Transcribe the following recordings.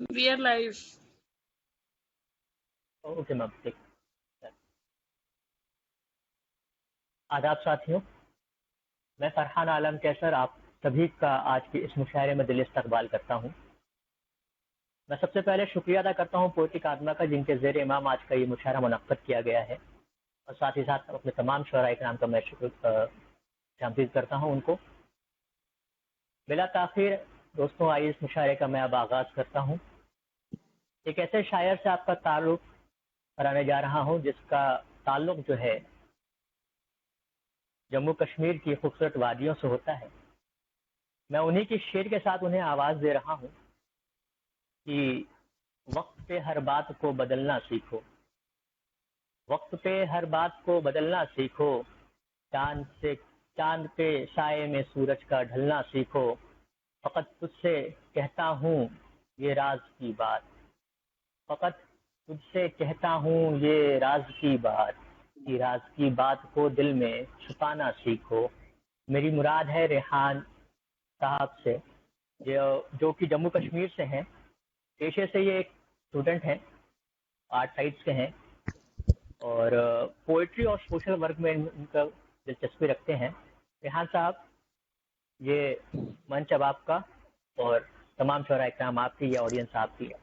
We are live. Okay ma'am, ठीक। आदाब साथियों, मैं फरहान आलम कैसर आप सभी का आज के इस मुशायरे में दिली इस्तकबाल करता हूँ। मैं सबसे पहले शुक्रिया अदा करता हूँ पोएटिक आत्मा का, जिनके ज़ेर इमाम आज का ये मुशायरा मुनक्कद किया गया है, और साथ ही साथ अपने तमाम शुअराए किराम का मैं शुक्र तमदीद करता हूँ उनको। बिला ताखिर दोस्तों, आइए इस मुशायरे का मैं अब आगाज़ करता हूँ। एक ऐसे शायर से आपका ताल्लुक़ कराने जा रहा हूँ जिसका ताल्लुक़ जो है जम्मू कश्मीर की खूबसूरत वादियों से होता है। मैं उन्हीं की शेर के साथ उन्हें आवाज़ दे रहा हूँ कि वक्त पे हर बात को बदलना सीखो, वक्त पे हर बात को बदलना सीखो, चांद पे साए में सूरज का ढलना सीखो, फकत तुझसे कहता हूँ ये राज की बात, फकत तुझसे कहता हूँ ये राज की बात, कि राज की बात को दिल में छुपाना सीखो। मेरी मुराद है रेहान साहब से, जो कि जम्मू कश्मीर से हैं। पेशे से ये एक स्टूडेंट हैं, आर्ट साइड्स के हैं, और पोइट्री और सोशल वर्क में इनका दिलचस्पी रखते हैं। रेहान साहब, ये मंच अब आपका, और तमाम शोरा इकराम आपकी, ये ऑडियंस आपकी है।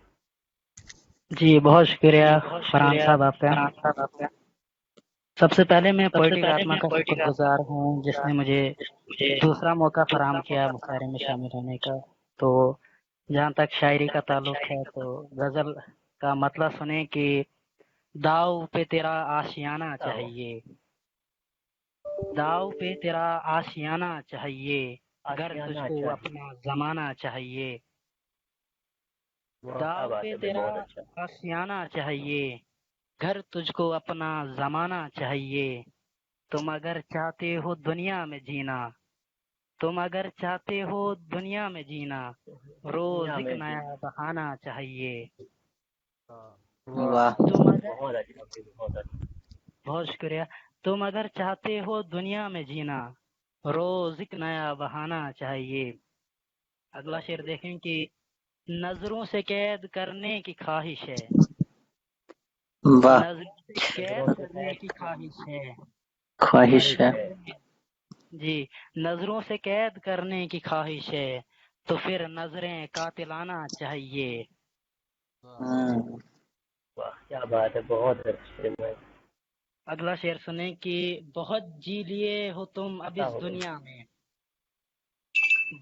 जी बहुत शुक्रिया फरहान साहब आपका। सबसे पहले मैं पोएटिक आत्मा का शुक्रगुजार हूँ जिसने मुझे दूसरा मौका फराहम किया मुशायरे में शामिल होने का। तो जहाँ तक शायरी का ताल्लुक है, तो गज़ल का मतलब सुने कि दाव पे तेरा आशियाना चाहिए, दाव पे तेरा आशियाना चाहिए, अगर तुझको अपना जमाना चाहिए, दाव पे तेरा आशियाना चाहिए, घर तुझको अपना जमाना चाहिए। तुम अगर चाहते हो दुनिया में जीना, तुम अगर चाहते हो दुनिया में जीना, रोज एक नया बहाना चाहिए। वाह, बहुत शुक्रिया। तुम अगर चाहते हो दुनिया में जीना, रोज एक नया बहाना चाहिए। अगला शेर देखें कि नजरों से कैद करने की ख्वाहिश है, नजरों से कैद करने की ख्वाहिश है जी, नजरों से कैद करने की ख्वाहिश है, तो फिर नजरें कातिलाना चाहिए। वाह, क्या बात है, बहुत अच्छे। अगला शेर सुने कि बहुत जी लिए हो तुम अब इस दुनिया में,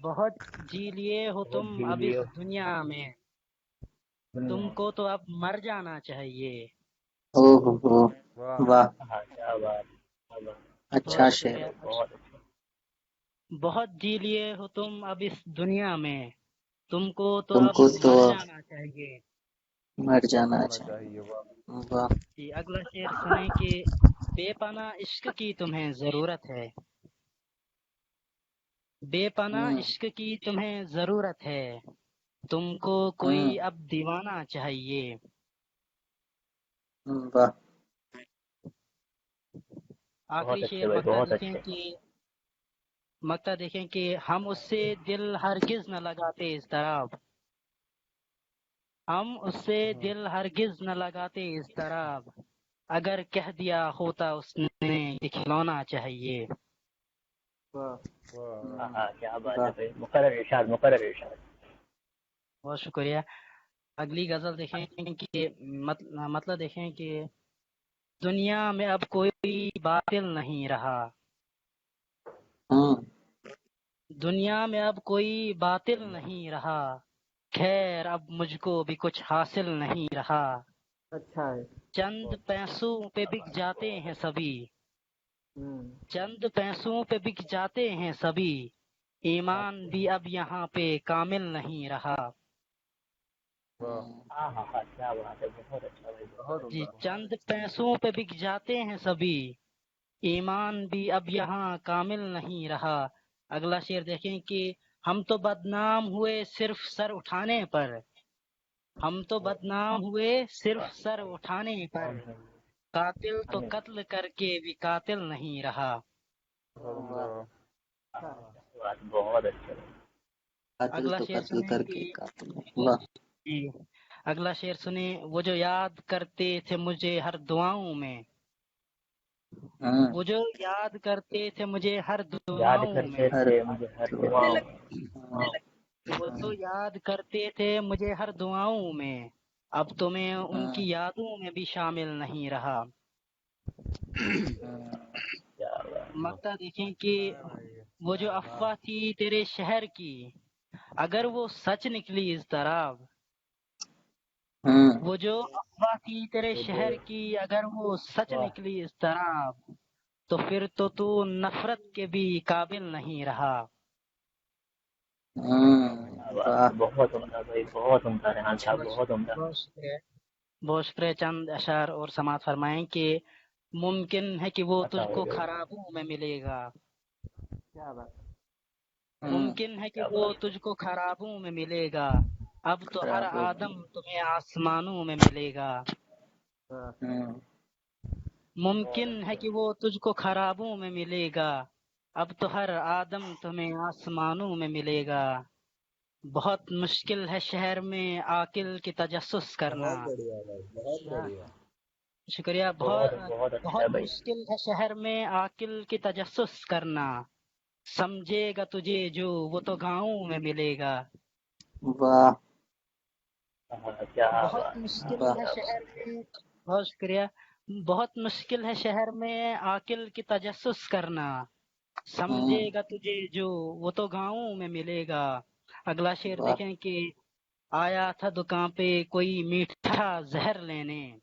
बहुत जी लिए हो तुम अब इस दुनिया में, तुमको तो अब मर जाना चाहिए। ओहो वाह, क्या बात, अच्छा शेर। बहुत जी लिए हो तुम अब इस दुनिया में, तुमको तो अब मर जाना चाहिए, मर जाना चाहिए। वाह, अगला शेर सुने कि बेपना इश्क की तुम्हें जरूरत है, बेपना इश्क की तुम्हें जरूरत है, तुमको कोई अब दीवाना चाहिए। वाह, आखिरी शेर मक्ता देखें कि हम उससे दिल हरगिज न लगाते इस तरह, हम उससे दिल हरगिज न लगाते इस तरह, अगर कह दिया होता उसने कि खिलौना चाहिए। क्या बात है, मुकर्रर इरशाद। बहुत शुक्रिया। अगली गजल देखें कि मतलब देखें कि दुनिया में अब कोई बातिल नहीं रहा, दुनिया में अब कोई बातिल नहीं रहा, खैर अब मुझको भी कुछ हासिल नहीं रहा। अच्छा है। चंद पैसों पे बिक जाते हैं सभी, चंद पैसों पे बिक जाते हैं सभी, ईमान भी अब यहाँ पे कामिल नहीं रहा। क्या बात है, बहुत अच्छा भाई, जी, चंद पैसों पे बिक जाते हैं सभी, ईमान भी अब यहाँ कामिल नहीं रहा। अगला शेर देखें कि हम तो बदनाम हुए सिर्फ सर उठाने पर, हम तो बदनाम हुए सिर्फ सर उठाने पर, कातिल तो कत्ल करके भी कातिल नहीं रहा। बहुत अच्छा। अगला शेर सुने कि جی اگلا شعر سنیں. وہ جو یاد کرتے تھے مجھے ہر دعاؤں میں، ہوں وہ جو یاد کرتے تھے مجھے ہر یاد دعاؤں میں، کرتے ہر تھے مجھے ہر دعاؤں میں. ہاں، وہ جو یاد کرتے تھے مجھے ہر دعاؤں میں، اب تو میں ان ہاں، کی یادوں میں بھی شامل نہیں رہا. ہاں، کیا بات. مقطع دیکھیں کہ وہ جو افواہ تھی تیرے شہر کی، اگر وہ سچ نکلی اضطراب. ہوں، وہ جو افواہ تھی تیرے وہ شہر جو کی، اگر وہ سچ واہ نکلی اضطراب، تو پھر تو نفرت کے بھی قابل نہیں رہا. ہوں، کیا بات واہ، ہے. بہت عمدہ بھائی، بہت عمدہ ریحان صاحب، بہت عمدہ. بہت شکریہ. بہت شکریہ. چند اشعار اور سماعت فرمائیں کہ ممکن ہے کہ وہ عطا تجھ ہو کو گئی. خرابوں میں ملے گا. کیا بات. ہوں، ممکن ہے کہ کیا وہ بات. تجھ کو خرابوں میں ملے گا، اب تو ہر خراب ہو آدم تمہیں آسمانوں میں ملے گا. ہوں، ممکن ہے کہ وہ تجھ کو خرابوں میں ملے گا، اب تو ہر آدم تمہیں آسمانوں میں ملے گا. بہت مشکل ہے شہر میں عاقل کی تجسس کرنا. شکریہ. بہت بہت اچھا ہے بہت بھائی. مشکل ہے شہر میں عاقل کی تجسس کرنا، سمجھے گا تجھے جو وہ تو گاؤں میں ملے گا. واہ، کیا بہت بات. مشکل واہ، ہے شہر میں. بہت شکریہ. بہت مشکل ہے شہر میں عاقل کی تجسس کرنا، ہوں، سمجھے گا تجھے جو وہ تو گاؤں میں ملے گا. اگلا شعر واہ، دیکھیں کہ آیا تھا دکان پہ کوئی میٹھا زہر لینے.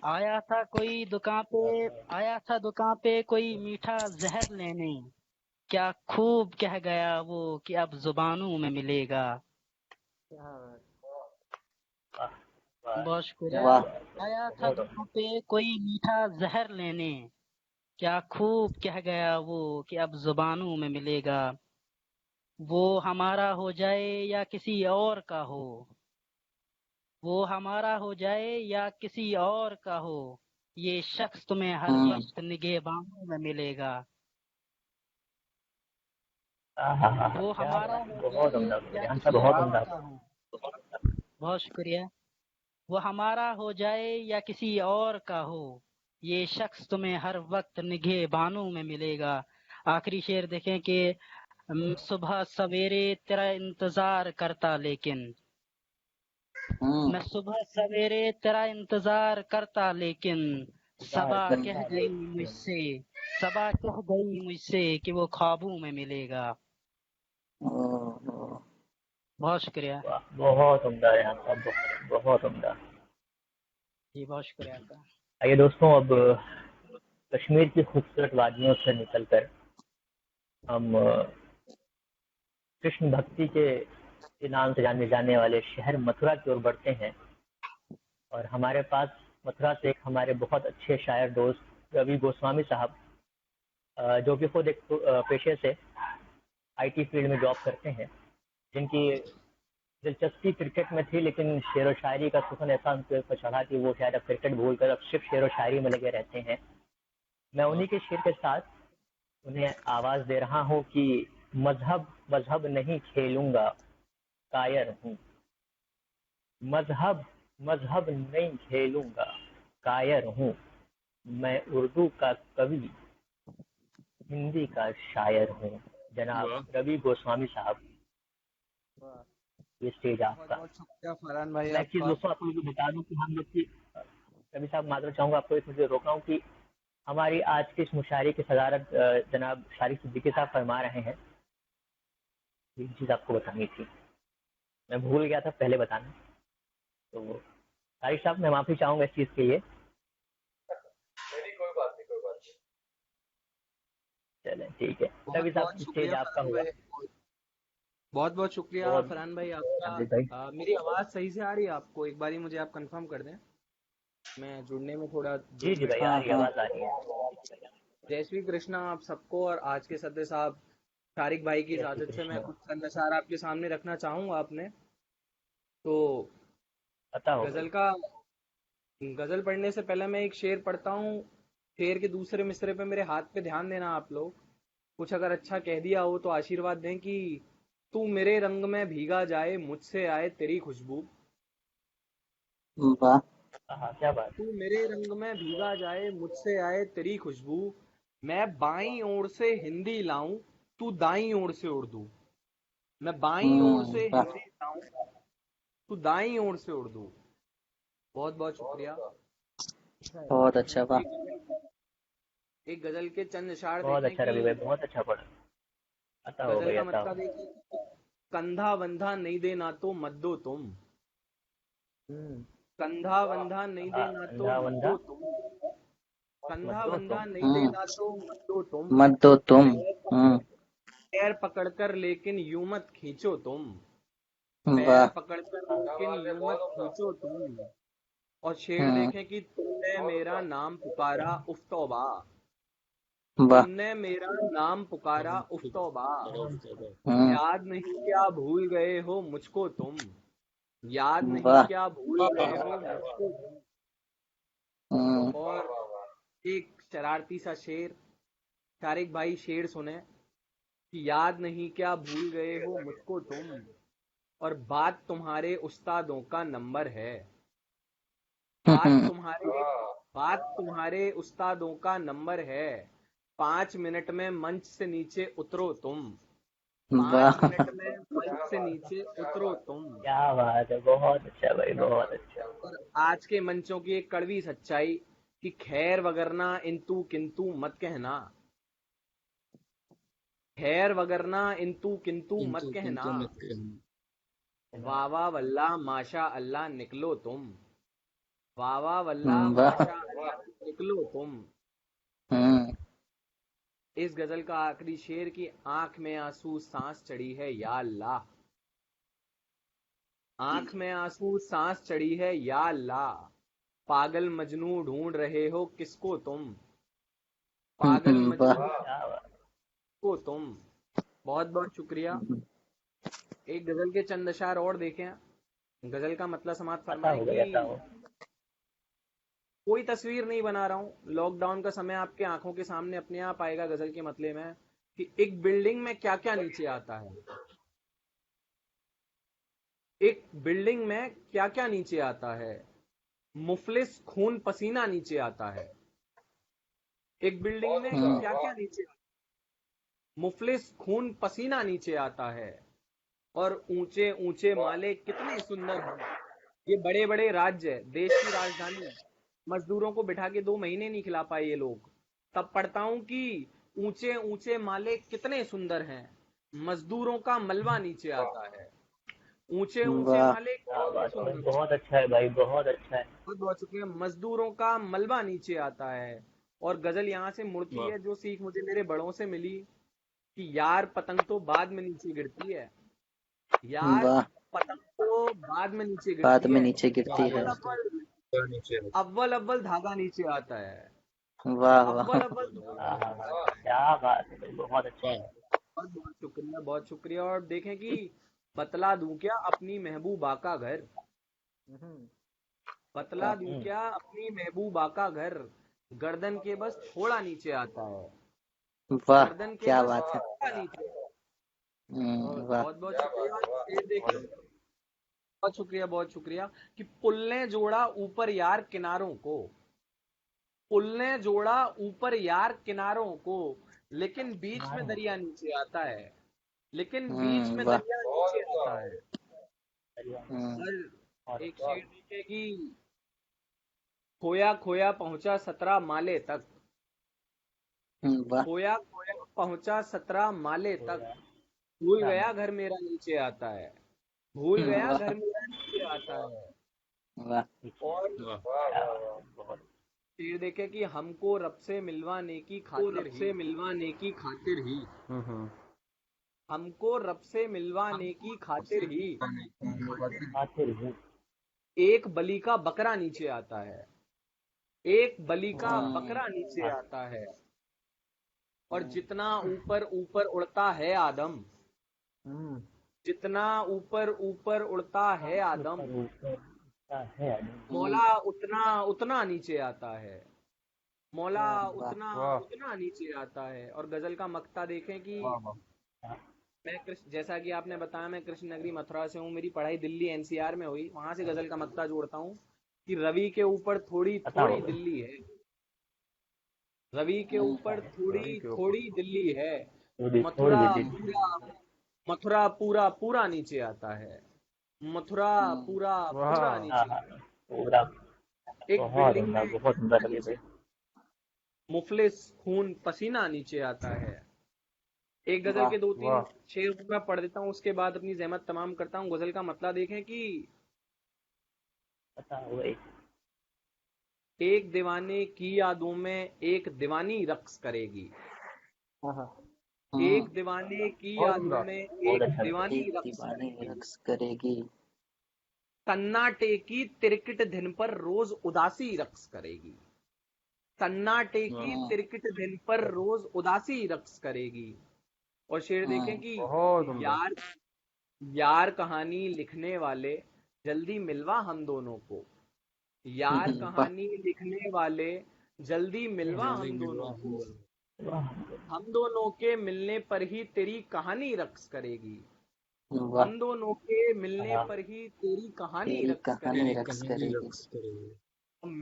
آیا تھا دکان پہ کوئی میٹھا زہر لینے، کیا خوب کہہ گیا وہ کہ اب زبانوں میں ملے گا. بہت شکریہ. واہ، آیا تھا بہت دکان پہ کوئی میٹھا زہر لینے، کیا خوب کہہ گیا وہ کہ اب زبانوں میں ملے گا. وہ ہمارا ہو جائے یا کسی اور کا ہو، وہ ہمارا ہو جائے یا کسی اور کا ہو، یہ شخص تمہیں ہر ہوں، وقت نگہبانوں میں ملے گا. وہ کیا ہمارا بات. ہو بہت جائے عمدہ یا ریحان صاحب، کسی بہت اور عمدہ. کا ہو. بہت شکریہ. وہ ہمارا ہو جائے یا کسی اور کا ہو، یہ شخص تمہیں ہر وقت نگہبانوں میں ملے گا. آخری شعر دیکھیں کہ صبح سویرے تیرا انتظار کرتا لیکن، ہوں، میں صبح سویرے تیرا انتظار کرتا لیکن، انتظار صبا کہہ کرتا گئی مجھ لیکن. سے، صبا کہہ گئی مجھ سے کہ وہ خوابوں میں ملے گا. اوہ، بہت شکریہ. واہ، بہت عمدہ ریحان صاحب، بہت عمدہ. جی بہت شکریہ آپ کا. آئیے دوستوں، اب کشمیر کی خوبصورت وادیوں سے نکل کر ہم کرشن بھکتی کے نام سے جانے جانے والے شہر متھرا کی اور بڑھتے ہیں. اور ہمارے پاس متھرا سے ایک ہمارے بہت اچھے شاعر دوست روی گوسوامی صاحب، جو کہ خود ایک پیشے سے آئی ٹی فیلڈ میں جاب کرتے ہیں، جن کی دلچسپی کرکٹ میں تھی، لیکن شعر و شاعری کا سخن ایسا ان کے اوپر چڑھا کہ وہ شاید اب کرکٹ بھول کر اب صرف شعر و شاعری میں لگے رہتے ہیں. میں انہی کے شعر کے ساتھ انہیں آواز دے رہا ہوں کہ مذہب نہیں کھیلوں گا، کائر ہوں. مذہب نہیں کھیلوں گا، کائر ہوں. میں اردو کا کبھی، ہندی کا شاعر ہوں. جناب روی گوسوامی صاحب، یہ اسٹیج آپ بہت کا. بہت شکریہ فرحان بھائی میں ایک آپ چیز کا. دوستوں آپ کو بتا دوں کہ ہم لوگ کی ربی صاحب معذرت چاہوں گا آپ کو اس مجھے روکا ہوں کہ ہماری آج کے اس مشاعرے کی صدارت جناب شارق صدیقی صاحب فرما رہے ہیں. یہ چیز آپ کو بتانی تھی، میں بھول گیا تھا پہلے بتانا. تو شارق صاحب میں معافی چاہوں گا اس چیز کے لیے. چلیں ٹھیک ہے. بہت ربی بہت صاحب اسٹیج شکریہ آپ کا فرحان ہوا. بھائی. بہت بہت شکریہ بہت فرحان بھائی آپ عمدہ بھائی. کا. میری آواز صحیح سے آ رہی ہے آپ کو؟ ایک باری مجھے آپ کنفرم کر دیں، میں جڑنے میں تھوڑا جی 2 جی منٹ بھائی، کا آ ہاں، رہی ہے، وقت ہاں، آواز آ لگے رہی گا. ہے. جے شری کرشنا آپ سب کو، اور آج کے صدر صاحب طارق بھائی کی جے شری اجازت سے میں کرشنا. کچھ چند اشعار آپ کے سامنے رکھنا چاہوں گا. آپ نے تو عطا ہو گئی. غزل کا غزل پڑھنے سے پہلے میں ایک شعر پڑھتا ہوں. شعر کے دوسرے مصرے پہ میرے ہاتھ پہ دھیان دینا آپ لوگ. کچھ اگر اچھا کہہ دیا ہو تو آشیرواد دیں کہ तू मेरे रंग में भीगा जाए मुझसे आए तेरी खुशबू। वाह। हाँ, क्या बात। तू मेरे रंग में भीगा जाए मुझसे आए तेरी खुशबू। मैं बाईं ओर से हिंदी लाऊं तू दाईं ओर से उर्दू। मैं बाईं ओर से वाह। हिंदी लाऊं तू दाईं ओर से उर्दू। बहुत बहुत शुक्रिया। बहुत अच्छा। वाह। एक गजल के चंद इशार बहुत देखें अच्छा रवि भाई, कि बहुत अच्छा पढ़ा। अता हो गजल भाई, का अता मतलब हो। देखें कि कंधा बंधा नहीं देना तो मत दो तुम। कंधा बंधा नहीं हाँ, देना तो अंधा मत वंधा दो तुम। मत कंधा दो बंधा तुम। नहीं देना तो मत दो तुम। मत दो तुम। पैर पकड़कर लेकिन यूं मत खींचो तुम। पैर वाह। पकड़कर लेकिन यूं मत खींचो तुम। और शेर हम्म। देखें कि तुमने मेरा नाम पुकारा उफ तौबा। वाह। तुमने मेरा नाम पुकारा उफ तौबा। हम्म। याद नहीं क्या भूल गए हो मुझको तुम। याद नहीं वाह। क्या भूल गए हो मुझको तुम। हम्म। और एक शरारती सा शेर, तारिक भाई शेर सुने कि याद नहीं क्या भूल गए हो मुझको तुम। और उस्तादों का नंबर है। बात हम्म। तुम्हारे बात तुम्हारे उस्तादों का नंबर है। 5 मिनट में मंच से नीचे उतरो तुम। पांच वाह। मिनट में मंच से नीचे उतरो तुम। क्या बात है, बहुत अच्छा भाई, बहुत अच्छा। और आज के मंचों की एक कड़वी सच्चाई कि खैर वगरना इंतु किंतु मत कहना। खैर वगरना इंतु किंतु मत कहना। वाह वाह वल्लाह माशा अल्लाह निकलो तुम। वाह वाह वल्लाह वाह। माशा अल्लाह निकलो तुम। हम्म। इस गजल का आखिरी शेर की आंख में आंसू सांस चढ़ी है या अल्लाह। आंख में आंसू सांस चढ़ी है या अल्लाह। पागल मजनू ढूंढ रहे हो किसको तुम। पागल वाह। मजनू क्या बात। को तुम। बहुत बहुत शुक्रिया। एक गजल के चंद अशार और देखें। गजल का मतलब समाप्त अता फरमाएं हो भाई, कि अता हो। कोई तस्वीर नहीं बना रहा हूं। लॉकडाउन का समय आपके आंखों के सामने अपने आप आएगा गजल के मतले में कि एक बिल्डिंग में क्या क्या नीचे आता है। एक बिल्डिंग में क्या क्या नीचे आता है। मुफलिस खून पसीना नीचे आता है। एक बिल्डिंग में क्या क्या नीचे आता है। मुफलिस खून पसीना नीचे आता है। और ऊंचे ऊंचे माले कितने सुंदर हैं। ये बड़े बड़े राज्य, देश की राजधानी, मजदूरों को बिठा के 2 महीने नहीं खिला पाए ये लोग। तब पढ़ता हूं कि ऊंचे ऊंचे माले कितने सुंदर हैं। मजदूरों का मलबा नीचे आता है। ऊंचे ऊंचे वाह। माले क्या कितने बात है भाई, सुंदर हैं। बहुत अच्छा है भाई, बहुत अच्छा है। बहुत बहुत शुक्रिया। मजदूरों का मलबा नीचे आता है। और गजल यहाँ से मुड़ती है। जो सीख मुझे मेरे बड़ों से मिली कि यार पतंग तो बाद में नीचे गिरती है। यार वाह। पतंग तो बाद में नीचे बाद गिरती में है। नीचे गिरती है। अव्वल अव्वल अव्वल अव्वल धागा नीचे आता है। वाह। वाह। अव्वल अव्वल धागा हाँ, हाँ, नीचे हाँ, आता है। क्या बात है भाई, बहुत अच्छा। बहुत बहुत शुक्रिया, बहुत शुक्रिया। और देखें कि बतला दूं क्या अपनी महबूबा का घर। बतला दूं क्या अपनी महबूबा का घर। गर्दन के बस थोड़ा नीचे आता है। वाह। गर्दन के क्या बस बात है। थोड़ा नीचे। और वाह। बहुत बहुत शुक्रिया। शेर देखें। बहुत शुक्रिया, बहुत शुक्रिया कि पुल ने जोड़ा ऊपर यार किनारों को। पुल ने जोड़ा ऊपर यार किनारों को। लेकिन बीच में दरिया नीचे आता है। लेकिन बीच में वाह। दरिया नीचे आता है। हम्म। और एक शेर देखे कि खोया खोया पहुंचा 17 माले तक। वाह। खोया खोया पहुंचा 17 माले तक। भूल गया घर मेरा नीचे आता है। भूल गया वाह। घर मेरा नीचे आता है। वाह। और शेर देखे कि हमको रब से मिलवाने की खातिर ही। मिलवाने की खातिर ही। हमको रब से मिलवाने की खातिर ही आखिर ही। एक बलि का बकरा नीचे आता है। एक बलि का बकरा नीचे आता है। और जितना ऊपर ऊपर उड़ता है आदम। जितना ऊपर ऊपर उड़ता है आदम। ऊपर ऊपर का है आदमी। मौला उतना उतना नीचे आता है। मौला वाह। उतना उतना नीचे आता है। और गजल का मक्ता देखें कि जैसा कि आपने बताया, मैं कृष्ण नगरी मथुरा से हूँ, मेरी पढ़ाई दिल्ली एनसीआर में हुई, वहां से गजल का मक्ता जोड़ता हूँ कि रवि के ऊपर थोड़ी पता थोड़ी होगा। दिल्ली है, रवि के ऊपर थोड़ी थोड़ी दिल्ली है, थोड़ी मथुरा दीदी। पूरा, मथुरा पूरा पूरा नीचे आता है, मथुरा पूरा पूरा हाँ नीचे हाँ, आता पूरा। है। एक बिल्डिंग में बहुत उम्दा क्या लगे भाई। नीचे, मुफलिस खून पसीना नीचे आता है। एक गजल वाह के दो तीन शेर मैं पढ़ देता हूँ, उसके बाद अपनी जहमत तमाम करता हूँ। गजल का मतलब देखें कि पता होगा ही। एक दीवाने की यादों में एक दीवानी रक्स करेगी, हम्म एक दीवाने की यादों में बहुत एक अच्छा लगा। दीवानी एक रक्स दीवानी करेगी, रक्स करेगी, सन्नाटे की तिरकिट दिन पर रोज उदासी रक्स करेगी, सन्नाटे की हम्म तिरकिट दिन पर रोज उदासी रक्स करेगी। और शेर देखें हम्म कि यार, यार कहानी लिखने वाले जल्दी मिलवा हम दोनों को, यार वाह कहानी लिखने वाले जल्दी मिलवा हम दोनों को, वाह हम दोनों के मिलने पर ही तेरी कहानी रक्स करेगी, वाह, हम दोनों के मिलने वाह। पर ही तेरी कहानी तेरी रक्स कहानी करेगी। रक्स करेगी।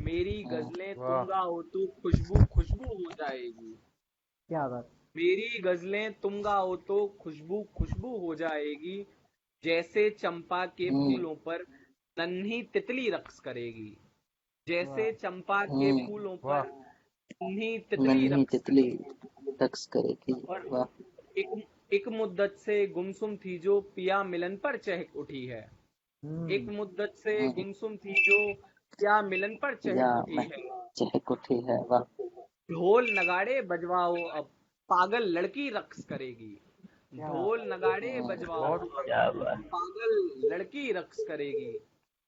मेरी हम्म, गजलें तुम गाओ तो खुशबू खुशबू हो जाएगी, क्या बात। मेरी गजलें तुम गाओ तो खुशबू खुशबू हो जाएगी, जैसे चंपा के हम्म फूलों पर नन्ही तितली रक्स करेगी, जैसे चंपा के हम्म, फूलों पर नन्ही तितली नन्ही रक्स तितली करेगी। रक्स करेगी। और वाह एक मुद्दत से गुमसुम थी जो पिया मिलन पर चहक उठी है, एक मुद्दत से हम्म, गुमसुम थी जो पिया मिलन पर या चहक उठी मैं है, चहक उठी है। वाह ढोल नगाड़े बजवाओ अब, पागल लड़की रक्स करेगी, ढोल नगाड़े बजवाओ अब, क्या बात। पागल लड़की रक्स करेगी।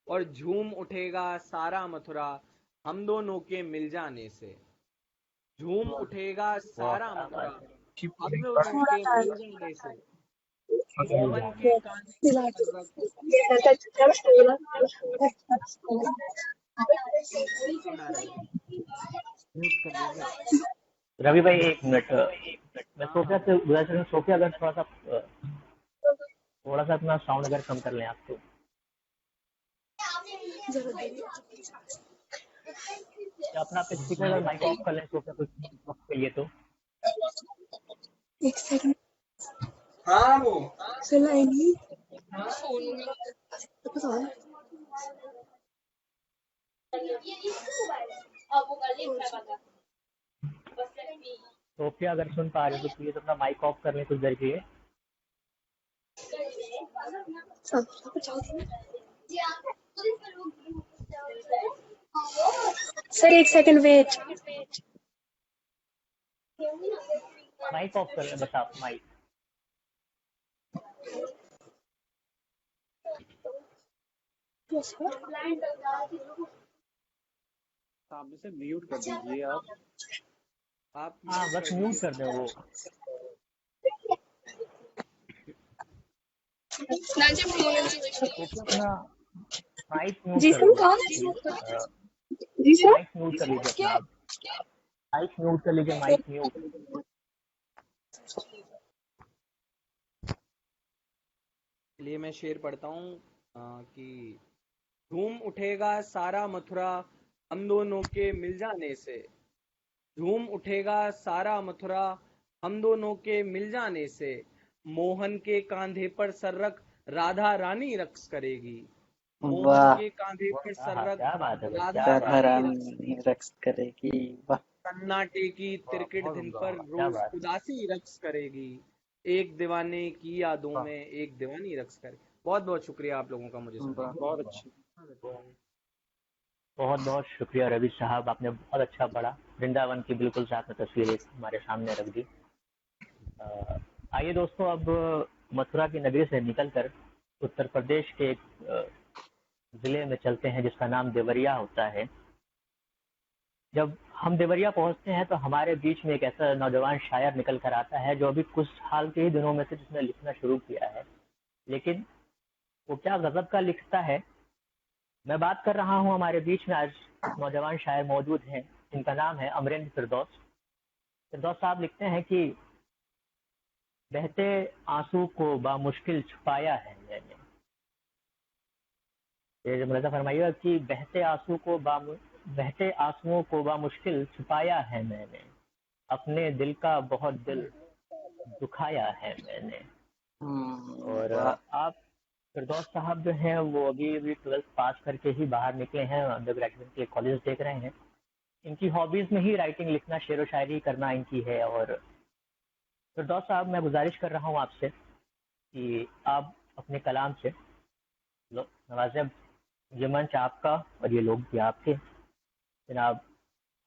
और झूम उठेगा सारा मथुरा हम दोनों के मिल जाने से, झूम उठेगा सारा क्या मथुरा बात है। हम दोनों के मिल जाने से, मोहन के कांधे पर सर रख, म्यूट करना रवि, म्यूट कर दीजिए। रवि भाई एक मिनट, मैं हाँ सोफिया हाँ, से गुजारिश करूँ, सोफिया अगर थोड़ा सा अपना साउंड अगर कम कर लें आप तो। या अपना आप स्पीकर अगर माइक ऑफ कर लें सोफिया कुछ वक्त के लिए तो। एक सेकंड हाँ वो सुनाएंगी। सोफिया अगर सुन पा रहे हो तो प्लीज अपना माइक ऑफ कर लें कुछ देर के लिए। सर एक सेकंड वेट। माइक ऑफ कर लें बस आप, माइक। आप इसे म्यूट कर दीजिए, आप हाँ म्यूट बस कर म्यूट दीजिए। कर दें वो। सोफिया अपना माइक म्यूट जी कर सर लीजिए कौन? प्लीज। जी सर माइक म्यूट कर लीजिए अपना आप, माइक म्यूट कर लीजिए, माइक म्यूट। चलिए मैं शेर पढ़ता हूँ कि झूम उठेगा सारा मथुरा हम दोनों के मिल जाने से, झूम उठेगा सारा मथुरा हम दोनों के मिल जाने से, मोहन के कांधे पर सर रख राधा रानी रक्स करेगी, मोहन वाह, के कांधे पर सर हाँ रख क्या बात है भाई, क्या राधा राधा बात है। रानी रक्स रानी रक्स करेगी। वाह सन्नाटे की तिरकिट दिन पर क्या रोज बात है। उदासी रक्स करेगी, एक दीवाने की यादों में एक दीवानी रक्स करे। बहुत बहुत शुक्रिया आप लोगों का मुझे सुनने वाह, का। बहुत अच्छी। बहुत बहुत शुक्रिया रवि साहब, आपने बहुत अच्छा पढ़ा। वृंदावन की बिल्कुल साथ में तस्वीर एक हमारे सामने रख दी। आइए दोस्तों, अब मथुरा की नगरी से निकलकर उत्तर प्रदेश के एक जिले में चलते हैं जिसका नाम देवरिया होता है। जब हम देवरिया पहुंचते हैं तो हमारे बीच में एक ऐसा नौजवान शायर निकल कर आता है जो अभी कुछ हाल के ही दिनों में से जिसने लिखना शुरू किया है, लेकिन वो क्या गजब का लिखता है। मैं बात कर रहा हूँ, हमारे बीच में आज एक नौजवान शायर मौजूद हैं जिनका नाम है अमरेंद्र फिरदौस। फिरदौस साहब लिखते हैं कि بہتے آنسو کو بامشکل چھپایا ہے میں نے. یہ ملاحظہ فرمائیے گا کہ بہتے آنسوؤں کو بامشکل چھپایا ہے میں نے, اپنے دل کا بہت دل دکھایا ہے میں نے. اور واہ آپ فردوس صاحب جو ہیں وہ ابھی 12th پاس کر کے ہی باہر نکلے ہیں, انڈر گریجویٹ کے کالج دیکھ رہے ہیں. ان کی ہابیز میں ہی رائٹنگ لکھنا, شعر و شاعری کرنا ان کی ہے. اور فردوس صاحب میں گزارش کر رہا ہوں آپ سے کہ آپ اپنے کلام سے نوازیں. یہ منچ آپ کا اور یہ لوگ بھی آپ کے. جناب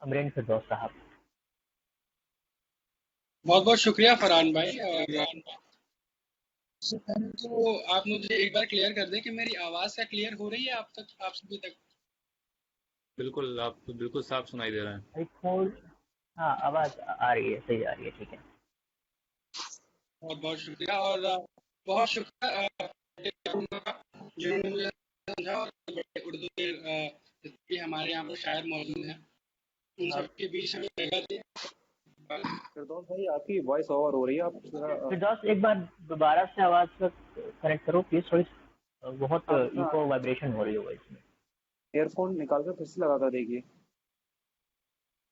امرین فردوس صاحب. بہت بہت شکریہ فرحان بھائی. اور اس سے پہلے تو آپ مجھے ایک بار کلیئر کر دیں کہ میری آواز کیا کلیئر ہو رہی ہے آپ تک, آپ سبھی تک؟ بالکل, آپ کو بالکل صاف سنائی دے رہے ہیں. ہاں آواز آ رہی ہے, صحیح آ رہی ہے, ٹھیک ہے. بہت بہت شکریہ. اور بہت شکریہ جنہوں نے مجھے سمجھا, اور اردو کے جتنے بھی ہمارے یہاں پر شاعر موجود ہیں ان سب کے بیچ میں جگہ دی. فردوس بھائی آپ کی وائس اوور ہو رہی ہے, آپ فردوس ایک بار دوبارہ سے آواز کا کنیکٹ کرو پلیز. تھوڑی بہت ایکو وائبریشن ہو رہی ہے وائس میں. ایئر فون نکال کر پھر سے لگا کر دیکھیے.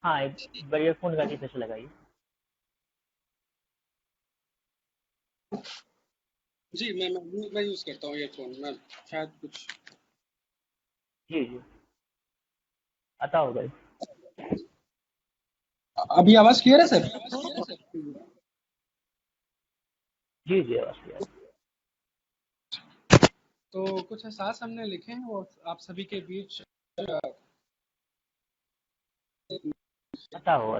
ہاں ایک بار ایئر فون نکال کے پھر سے لگائیے. جی میں یوز کرتا ہوں ایئر فون. میں شاید کچھ جی آتا ہوگا. ابھی آواز کلیئر ہے سر؟ جی آواز کلیئر ہے. تو کچھ احساس ہم نے لکھے ہیں اور آپ سبھی کے بیچ آتا ہوگا.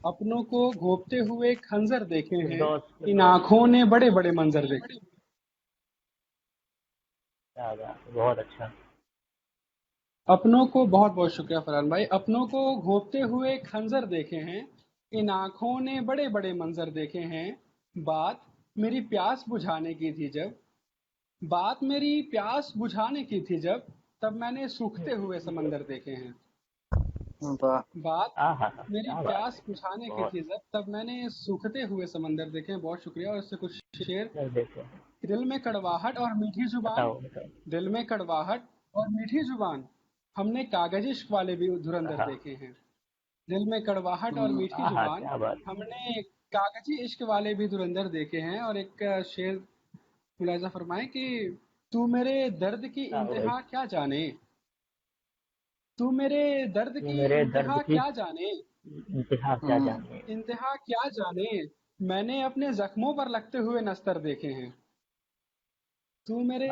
اپنوں کو گھوپتے ہوئے خنزر دیکھے ہیں, فردوس ان آنکھوں نے بڑے بڑے منظر دیکھے. بہت اچھا. اپنوں کو بہت بہت شکریہ فرحان بھائی. اپنوں کو گھوپتے ہوئے خنزر دیکھے ہیں, ان آنکھوں نے بڑے بڑے منظر دیکھے ہیں. بات میری پیاس بجھانے کی تھی جب, بات میری پیاس بجھانے کی تھی جب, تب میں نے سوکھتے ہوئے سمندر دیکھے ہیں. واہ بات میری کیا بات پیاس ہے. بجھانے کی بہت تھی جب, تب میں نے سوکھتے ہوئے سمندر دیکھے ہیں. بہت شکریہ. اور اس سے کچھ شعر. دیکھیں دل میں کڑواہٹ اور میٹھی زبان, بتاؤ. دل میں کڑواہٹ اور میٹھی زبان, ہم نے کاغذ عشق والے بھی دھرندر دیکھے ہیں. دل میں کڑواہٹ اور میٹھی زبان, کیا بات. ہم نے کاغذی عشق والے بھی دھرندر دیکھے ہیں. اور ایک شعر ملاحظہ فرمائیں کہ تو میرے درد کی انتہا کیا جانے, تو میرے درد کی میرے درد انتہا کی کیا جانے, انتہا کیا جانے. انتہا کیا جانے, میں نے اپنے زخموں پر لگتے ہوئے نستر دیکھے ہیں. تو میرے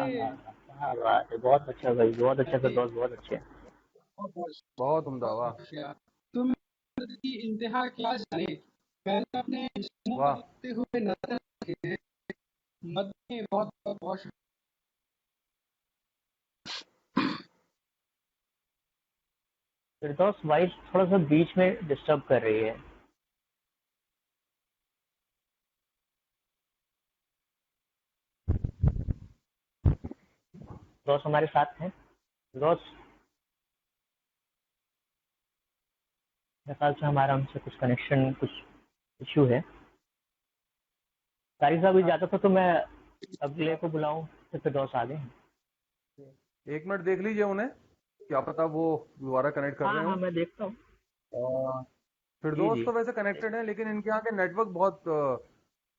بہت اچھا بھائی, بہت اچھا فردوس, بہت اچھے. بہت عمدہ. واہ تم کی انتہا کیا جانے, میں نے اپنے جسموں پر واہ. لگتے ہوئے نظر رکھے ہیں. مدنی بہت بہت شکریہ. فردوس وائس تھوڑا سا بیچ میں ڈسٹرب کر رہی ہے. فردوس ہمارے ساتھ ہیں. فردوس میرے خیال سے ہمارا ان سے کچھ کنیکشن, کچھ ایشو ہے. قاری صاحب جاتا تھا تو میں اگلے کو بلاؤں تو فردوس آ گئے. ایک منٹ دیکھ لیجئے انہیں, کیا پتا وہ دوبارہ کنیکٹ کر رہے ہاں ہوں. میں دیکھتا ہوں. فردوس تو ویسے کنیکٹڈ ہیں, لیکن ان کے یہاں کے نیٹ ورک بہت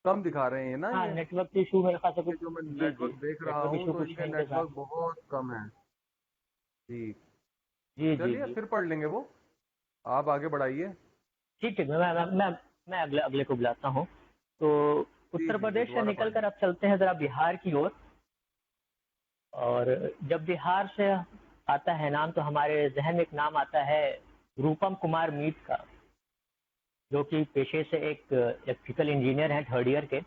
کم دکھا رہے ہیں نا. ہاں یہ نیٹ ورک ایشو میرے خیال سے کچھ. جو میں جی نیٹ ورک دیکھ رہا نیٹ ورک ہوں ایشو تو ان کچھ کے ہے ان کے نیٹ ساتھ. ورک بہت کم ہے. جی جی چلیے پھر پڑھ لیں گے وہ, آپ آگے بڑھائیے. ٹھیک میں اگلے کو بلاتا ہوں. تو اتر پردیش سے دوبارہ نکل پڑھ کر اب چلتے ہیں ذرا بہار کی اور. اور جب بہار سے آتا ہے نام تو ہمارے ذہن میں ایک نام آتا ہے روپم کمار میت کا, جو کہ پیشے سے ایک الیکٹریکل انجینئر ہیں, 3rd ایئر کے.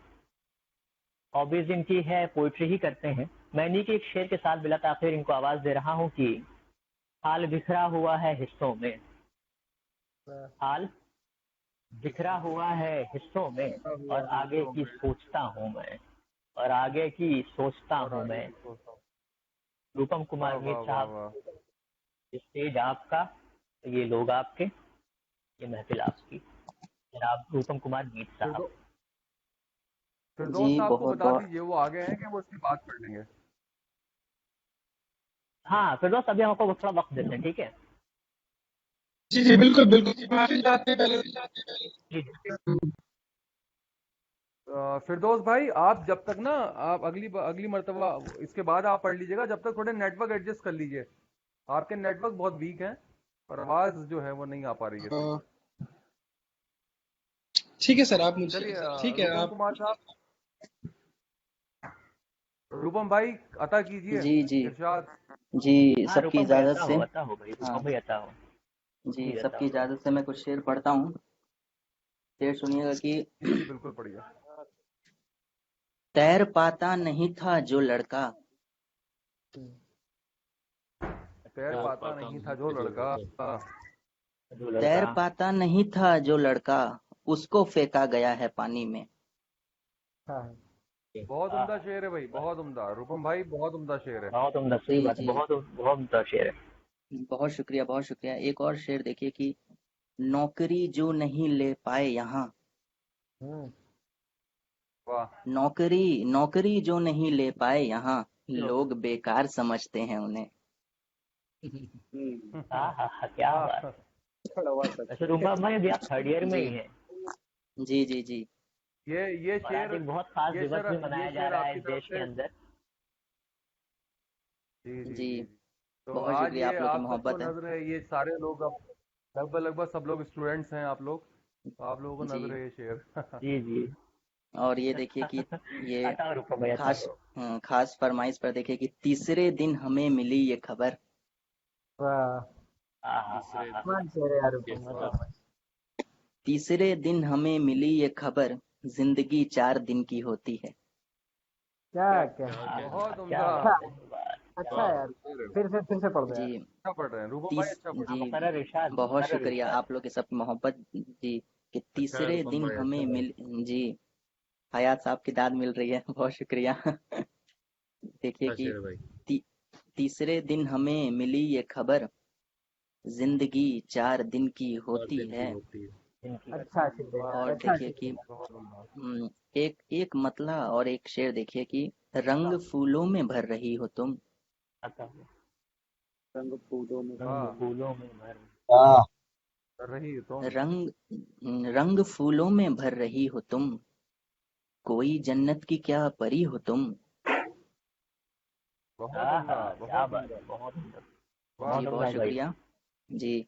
ہابیز ان کی ہے پوئٹری ہی کرتے ہیں. میں انہیں کے ایک شعر کے ساتھ بلا تاخیر ان کو آواز دے رہا ہوں کہ حال بکھرا ہوا ہے حصوں میں, حال بکھرا ہوا ہے حصوں میں, اور آگے کی سوچتا ہوں میں, اور آگے کی سوچتا ہوں میں. روپم کمار میت صاحب, اسٹیج آپ کا, یہ لوگ آپ کے. یہ محفل آپ کی، جناب روپم کمار گیت صاحب۔ فردوس جی صاحب کو بہت بتا بہت دیجئے وہ آگے ہیں کہ وہ اس کی بات پڑھ لیں گے؟ ہاں فردوس، ابھی ہم آپ کو تھوڑا وقت دیتے ہیں، ٹھیک ہے؟ جی جی بالکل بالکل، معافی چاہتے ہیں پہلے۔ جی فردوس بھائی آپ جب تک نا آپ اگلی مرتبہ اس کے بعد آپ پڑھ لیجئے گا، جب تک تھوڑے نیٹ ورک ایڈجسٹ کر لیجئے، آپ کے نیٹ ورک بہت ویک ہیں اور آواز جو ہے وہ نہیں آ پا رہی ہے صحیح۔ ٹھیک ہے سر، آپ مجھے چلیے ٹھیک ہے روپم آپ کمار صاحب، روپم بھائی عطا کیجئے جی جی ارشاد۔ جی ہاں سب کی روپم بھائی اجازت عطا سے، ہو بھائی، ہاں روپم بھائی عطا ہو۔ جی جی سب عطا کی ہو۔ اجازت سے میں کچھ شعر پڑھتا ہوں۔ شعر سنیے گا کہ جی جی بالکل پڑھیے۔ تیر پاتا نہیں تھا جو لڑکا، تیر پاتا نہیں تھا جو لڑکا، جو لڑکا تیر پاتا نہیں تھا جو لڑکا، اس کو پھینکا گیا ہے پانی میں۔ بہت عمدہ شعر ہے بھائی، بہت عمدہ، روپم بھائی بہت عمدہ شعر ہے۔ بہت عمدہ، صحیح جی بات ہے، جی بہت بہت عمدہ شعر ہے۔ بہت شکریہ بہت شکریہ۔ ایک اور شعر دیکھیے کہ نوکری جو نہیں لے پائے یہاں، واہ نوکری جو نہیں لے پائے یہاں، لوگ بیکار سمجھتے ہیں انہیں۔ ہاں ہاں ہاں، کیا بات ہے۔ ویسے روپم بھائی ابھی آپ تھرڈ ایئر میں جی ہی ہیں، جی جی جی یہ اور آج شعر ایک بہت خاص یہ دیوس بھی شعر منایا یہ جا شعر رہا آپ ہے کی اس طرف دیش کے سے، اندر۔ جی جی جی جی جی، تو بہت آج شکریہ، آپ یہ لوگ کی آپ سب کو محبت ہے۔ نظر ہے، یہ سارے لوگ اب لگ بھگ سب لوگ اسٹوڈنٹس ہیں آپ لوگ، تو آپ لوگوں کو جی نظر ہے یہ شعر۔ جی جی اور یہ دیکھیے کہ یہ عطا ہو روپم بھائی، عطا خاص ہو۔ خاص فرمائش پر دیکھیے کہ تیسرے دن ہمیں ملی یہ خبر، ہاں ہاں تیسرے واہ، تیسرے دن ہمیں ملی یہ خبر، زندگی 4 دن کی ہوتی ہے۔ بہت کیا عمدہ، بات بہت ہے، اچھا شعر ہے، جی اچھا پڑھ رہے ہیں روپم بھائی، تیس اچھا پڑھ رہے جی مقرر ارشاد، بہت مقرر شکریہ ارشاد۔ آپ لوگ کی سب کی محبت۔ جی کہ اچھا ہے تیسرے روپم دن بھائی، ہمیں اچھا ہے۔ جی حیات صاحب کی داد مل رہی ہے، بہت شکریہ۔ دیکھیے اچھا کہ شعر ہے بھائی۔ تیسرے دن ہمیں ملی یہ خبر، زندگی 4 دن کی 4 ہوتی دن کی ہے۔ ہوتی ہے۔ اور دیکھیے کہ بہت عمدہ۔ ایک مطلع اور ایک شعر دیکھیے کہ رنگ پھولوں میں بھر رہی ہو تم، عطا ہو۔ رنگ پھولوں میں رنگ پھولوں میں بھر، کر رہی ہو تم، رنگ پھولوں میں بھر رہی ہو تم، کوئی جنت کی کیا پری ہو تم۔ بہت عمدہ، کیا بہت بات عمدہ، ہے، بہت عمدہ، واہ، جی بہت بہت عمدہ بھائی۔ شکریہ۔ جی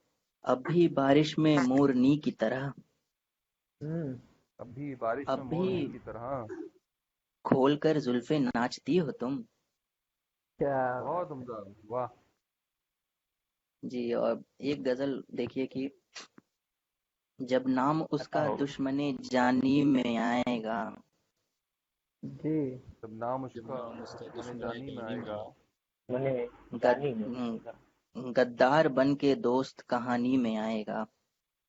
اب بھی بارش میں مورنی کی طرح، اب بھی بارش اب میں بھی مورنی کی طرح، کھول کر زلفیں ناچتی ہو تم۔ بہت عمدہ، واہ، جی اور ایک غزل دیکھیے کہ جب نام اس عطا کا ہو۔ دشمن جانی میں آئے گا، جب نام اس جب کا نام اس کا دشمن دشمن جانی میں جانی آئے میں گا، میں نے گد جانی میں، غدار بن کے دوست کہانی میں آئے گا۔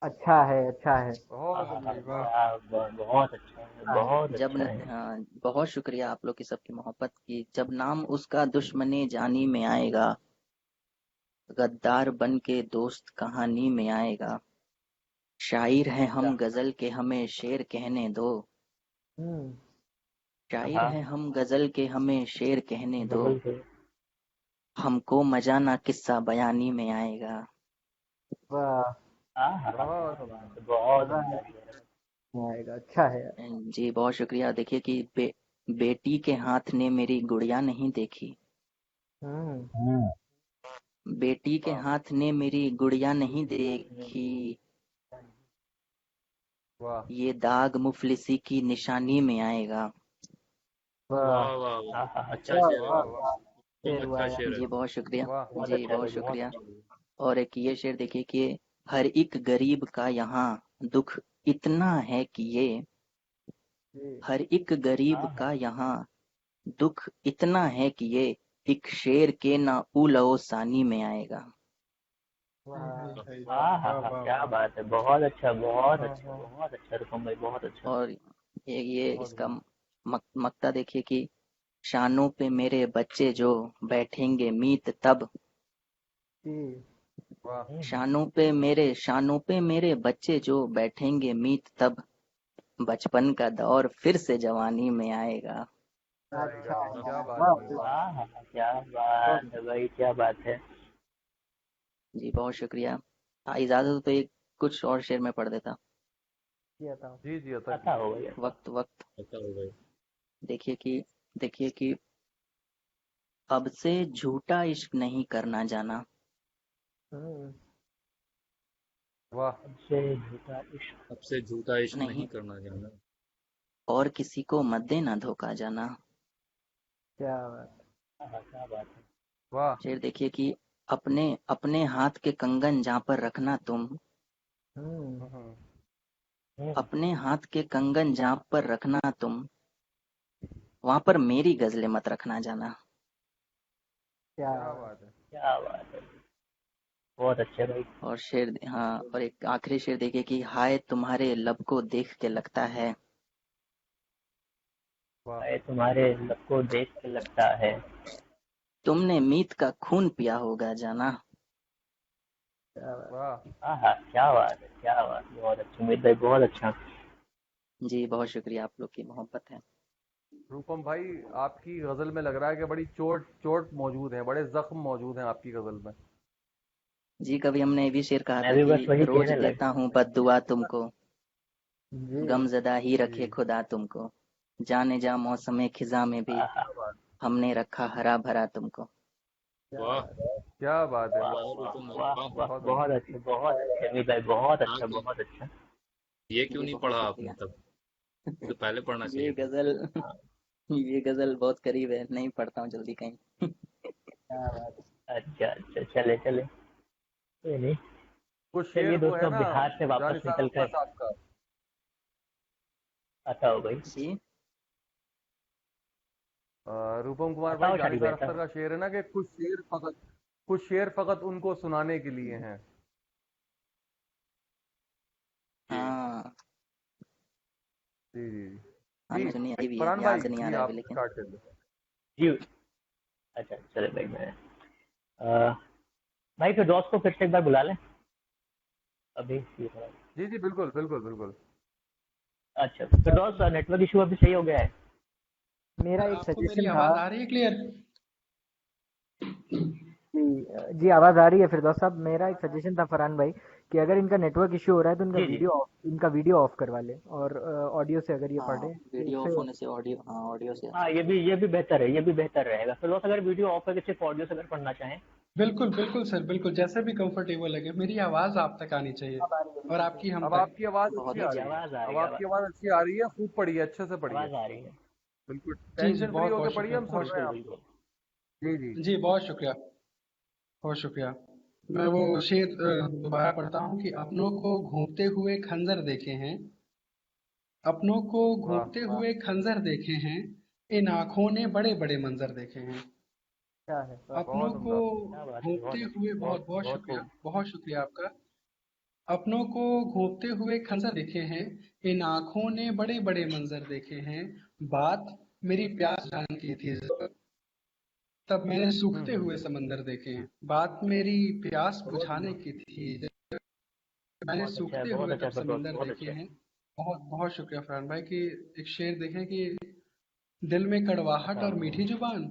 بہت عمدہ، واہ، بہت اچھا ہے، بہت جب اچھا ہے۔ بہت شکریہ آپ لوگ کی سب کی محبت کی۔ جب نام اس کا دشمن جانی میں آئے گا، غدار بن کے دوست کہانی میں آئے گا۔ شاعر ہیں ہم غزل کے ہمیں شعر کہنے دو، شاعر ہیں ہم غزل کے ہمیں شعر کہنے دو، غزل سے ہم کو مزہ نہ قصہ بیانی میں آئے گا۔ بہت عمدہ، بہت عمدہ شعر ہے۔ جی بہت شکریہ۔ دیکھیے کہ بیٹی کے ہاتھ نے میری گڑیا نہیں دیکھی، بیٹی کے واہ، ہاتھ نے میری گڑیا نہیں دیکھی، واہ، یہ داغ مفلسی کی نشانی میں آئے گا۔ واہ واہ واہ، اچھا شعر ہے واہ، بھائی، واہ، تم اچھا شعر ہے۔ جی بہت شکریہ، واہ، بہت جی اچھا ہے بہت بھائی، بہت شکریہ۔ اچھا۔ اور ایک یہ شعر دیکھیے کہ ہر ایک غریب کا یہاں دکھ اتنا ہے کہ یہ، ہر ایک غریب کا یہاں دکھ اتنا ہے کہ یہ ایک شیر کے نہ اولو ثانی میں آئے گا۔ کیا بات ہے، بہت اچھا، بہت اچھا، بہت اچھا رقم بھائی، بہت اچھا۔ اور یہ اس کا مقطع دیکھیے کہ شانوں پہ میرے بچے جو بیٹھیں گے میت تب، वाह शानों पे मेरे बच्चे जो बैठेंगे मीत, तब बचपन का दौर फिर से जवानी में आएगा। आएगा। क्या बात वाह, है भाई, वाह क्या बात है भाई, क्या बात है। जी बहुत शुक्रिया। इजाजत हो तो एक कुछ और शेर में पढ़ देता। जी जी अता आता हो गया। वक्त अच्छा हो गई। देखिए कि अब से झूठा इश्क नहीं करना जाना, वाह, सबसे झूठा इश्क अब से झूठा इश्क नहीं नहीं करना जाना, और किसी को मत देना धोखा जाना। क्या बात है। वाह, शेर देखिए कि अपने अपने हाथ के कंगन जहाँ पर रखना तुम, हम्म, अपने हाथ के कंगन जहाँ पर रखना तुम, वहां पर मेरी गजलें मत रखना जाना। क्या बात है, क्या बात है, बहुत अच्छे भाई। और शेर, हाँ, और एक आखिरी शेर देखिए कि हाय तुम्हारे लब को देख के लगता है, वाह, भाई तुम्हारे लब को देख के लगता है, तुमने मीत का खून पिया होगा जाना। वाह, आहा क्या बात है, क्या बात, बहुत अच्छा उम्मीद भाई, बहुत अच्छा। जी बहुत शुक्रिया, आप लोग की मोहब्बत है। रूपम भाई आपकी गजल में लग रहा है कि बड़ी चोट चोट मौजूद है, बड़े जख्म मौजूद हैं आपकी गजल में। जी कभी हमने ये भी शेर कहा मैं था भी कि बस वही रोज कहने देता लगा। हूँ बद्दुआ तुमको, गमज़दा ही रखे जी, खुदा तुमको, जाने जा मौसमे खिजा में भी आहा, क्या बात, हमने रखा हरा भरा तुमको। वाह क्या बात है, वाह वाह वाह रुतम वाह वाह। वाह, बहुत बहुत बढ़िया। अच्छे, बहुत अच्छे अमित भाई, बहुत हाँ अच्छा, तो बहुत अच्छा। ये क्यों जी नहीं बहुत पढ़ा शुक्रिया। आपने तब, तो पहले पढ़ना ये चाहिए था। गजल ये गजल बहुत करीब है, नहीं पढ़ता हूँ जल्दी कहीं। क्या बात है। अच्छा अच्छा, चले चले, कोई नहीं। वो चलिए शेर वो है दोस्तों, अब ना, बिहार से वापस जानिसार निकल अख्तर कर साहब का, आता हो गई। जी रूपम कुमार भाई, बताओ शादी भाई, जानिसार अख्तर बताओ। का शेर है ना कि कुछ शेर फकत उनको सुनाने के लिए हैं। जी हाँ जी जी हाँ, जी मैं सुनी अभी भी है, फरहान यहाँ भाई से नहीं आ जी रहा है अभी आप लेकिन। स्टार्ट कर दो। जी अच्छा, चले भाई, मैं भाई फिर दोस्त को फिर से एक बार बुला लें अभी ये थोड़ा। जी जी बिल्कुल बिल्कुल बिल्कुल। अच्छा फिर दोस्त, नेटवर्क इशू अभी सही हो गया है। मेरा एक आपको मेरी सजेशन था। आवाज आ रही है क्लियर? जी आवाज आ रही है फिरदौस साहब। मेरा एक सजेशन था फरहान भाई कि अगर इनका नेटवर्क इश्यू हो रहा है तो जी जी इनका वीडियो ऑफ करवा ले और ऑडियो से अगर ये हाँ पढ़े तो वीडियो उससे। ऑफ होने से ऑडियो, हाँ ऑडियो से हाँ, अच्छा ये है। भी बेहतर है, ये भी बेहतर रहेगा। फिर दोस्त अगर वीडियो ऑफ है, सिर्फ ऑडियो से अगर पढ़ना चाहें। बिल्कुल बिल्कुल सर, बिल्कुल जैसे भी कंफर्टेबल लगे, मेरी आवाज आप तक आनी चाहिए अब आ रही है और बिल्कुल आपकी सही। हम अब तक। आपकी आवाज अच्छी बहुत जी आ जी, रही अच्छा। है, आवाज आ अब रही है, आपकी आवाज अच्छी आ रही है, खूब पढ़िए, अच्छे से पढ़िए, आवाज आ रही है। बिल्कुल जी जी टेंशन फ्री बहुत होके बहुत पढ़िए, शुक्रिया, हम सुन बहुत रहे हैं बिल्कुल शुक्रिया। बिल्कुल। आपको। जी जी जी बहुत शुक्रिया, बहुत शुक्रिया। मैं वो शेर दोबारा पढ़ता हूँ कि अपनों को घूमते हुए खंजर देखे हैं, अपनों को वाह, घूमते हुए खंजर देखे हैं, इन आंखों ने बड़े बड़े मंजर देखे हैं। क्या है वाह। अपनों बहुत को उम्दा, क्या बात है, घूमते बहुत अच्छा। हुए, बहुत बहुत बहुत बहुत शुक्रिया, खूब, बहुत शुक्रिया आपका। अपनों को घूमते हुए खंजर देखे हैं, इन आंखों ने बड़े बड़े मंजर देखे हैं, बात मेरी प्यास जान की थी जब, तब मैंने सूखते हुए हम्म, समंदर देखे हैं। बात मेरी प्यास बहुत बुझाने उम्दा, की थी जब, मैंने बहुत अच्छा है, सूखते बहुत हुए अच्छा तब फिर दोस्त, समंदर बहुत देखे अच्छा है। हैं। बहुत बहुत शुक्रिया फरहान भाई कि एक शेर देखें कि दिल में कड़वाहट बताओ और मीठी बताओ। जुबान,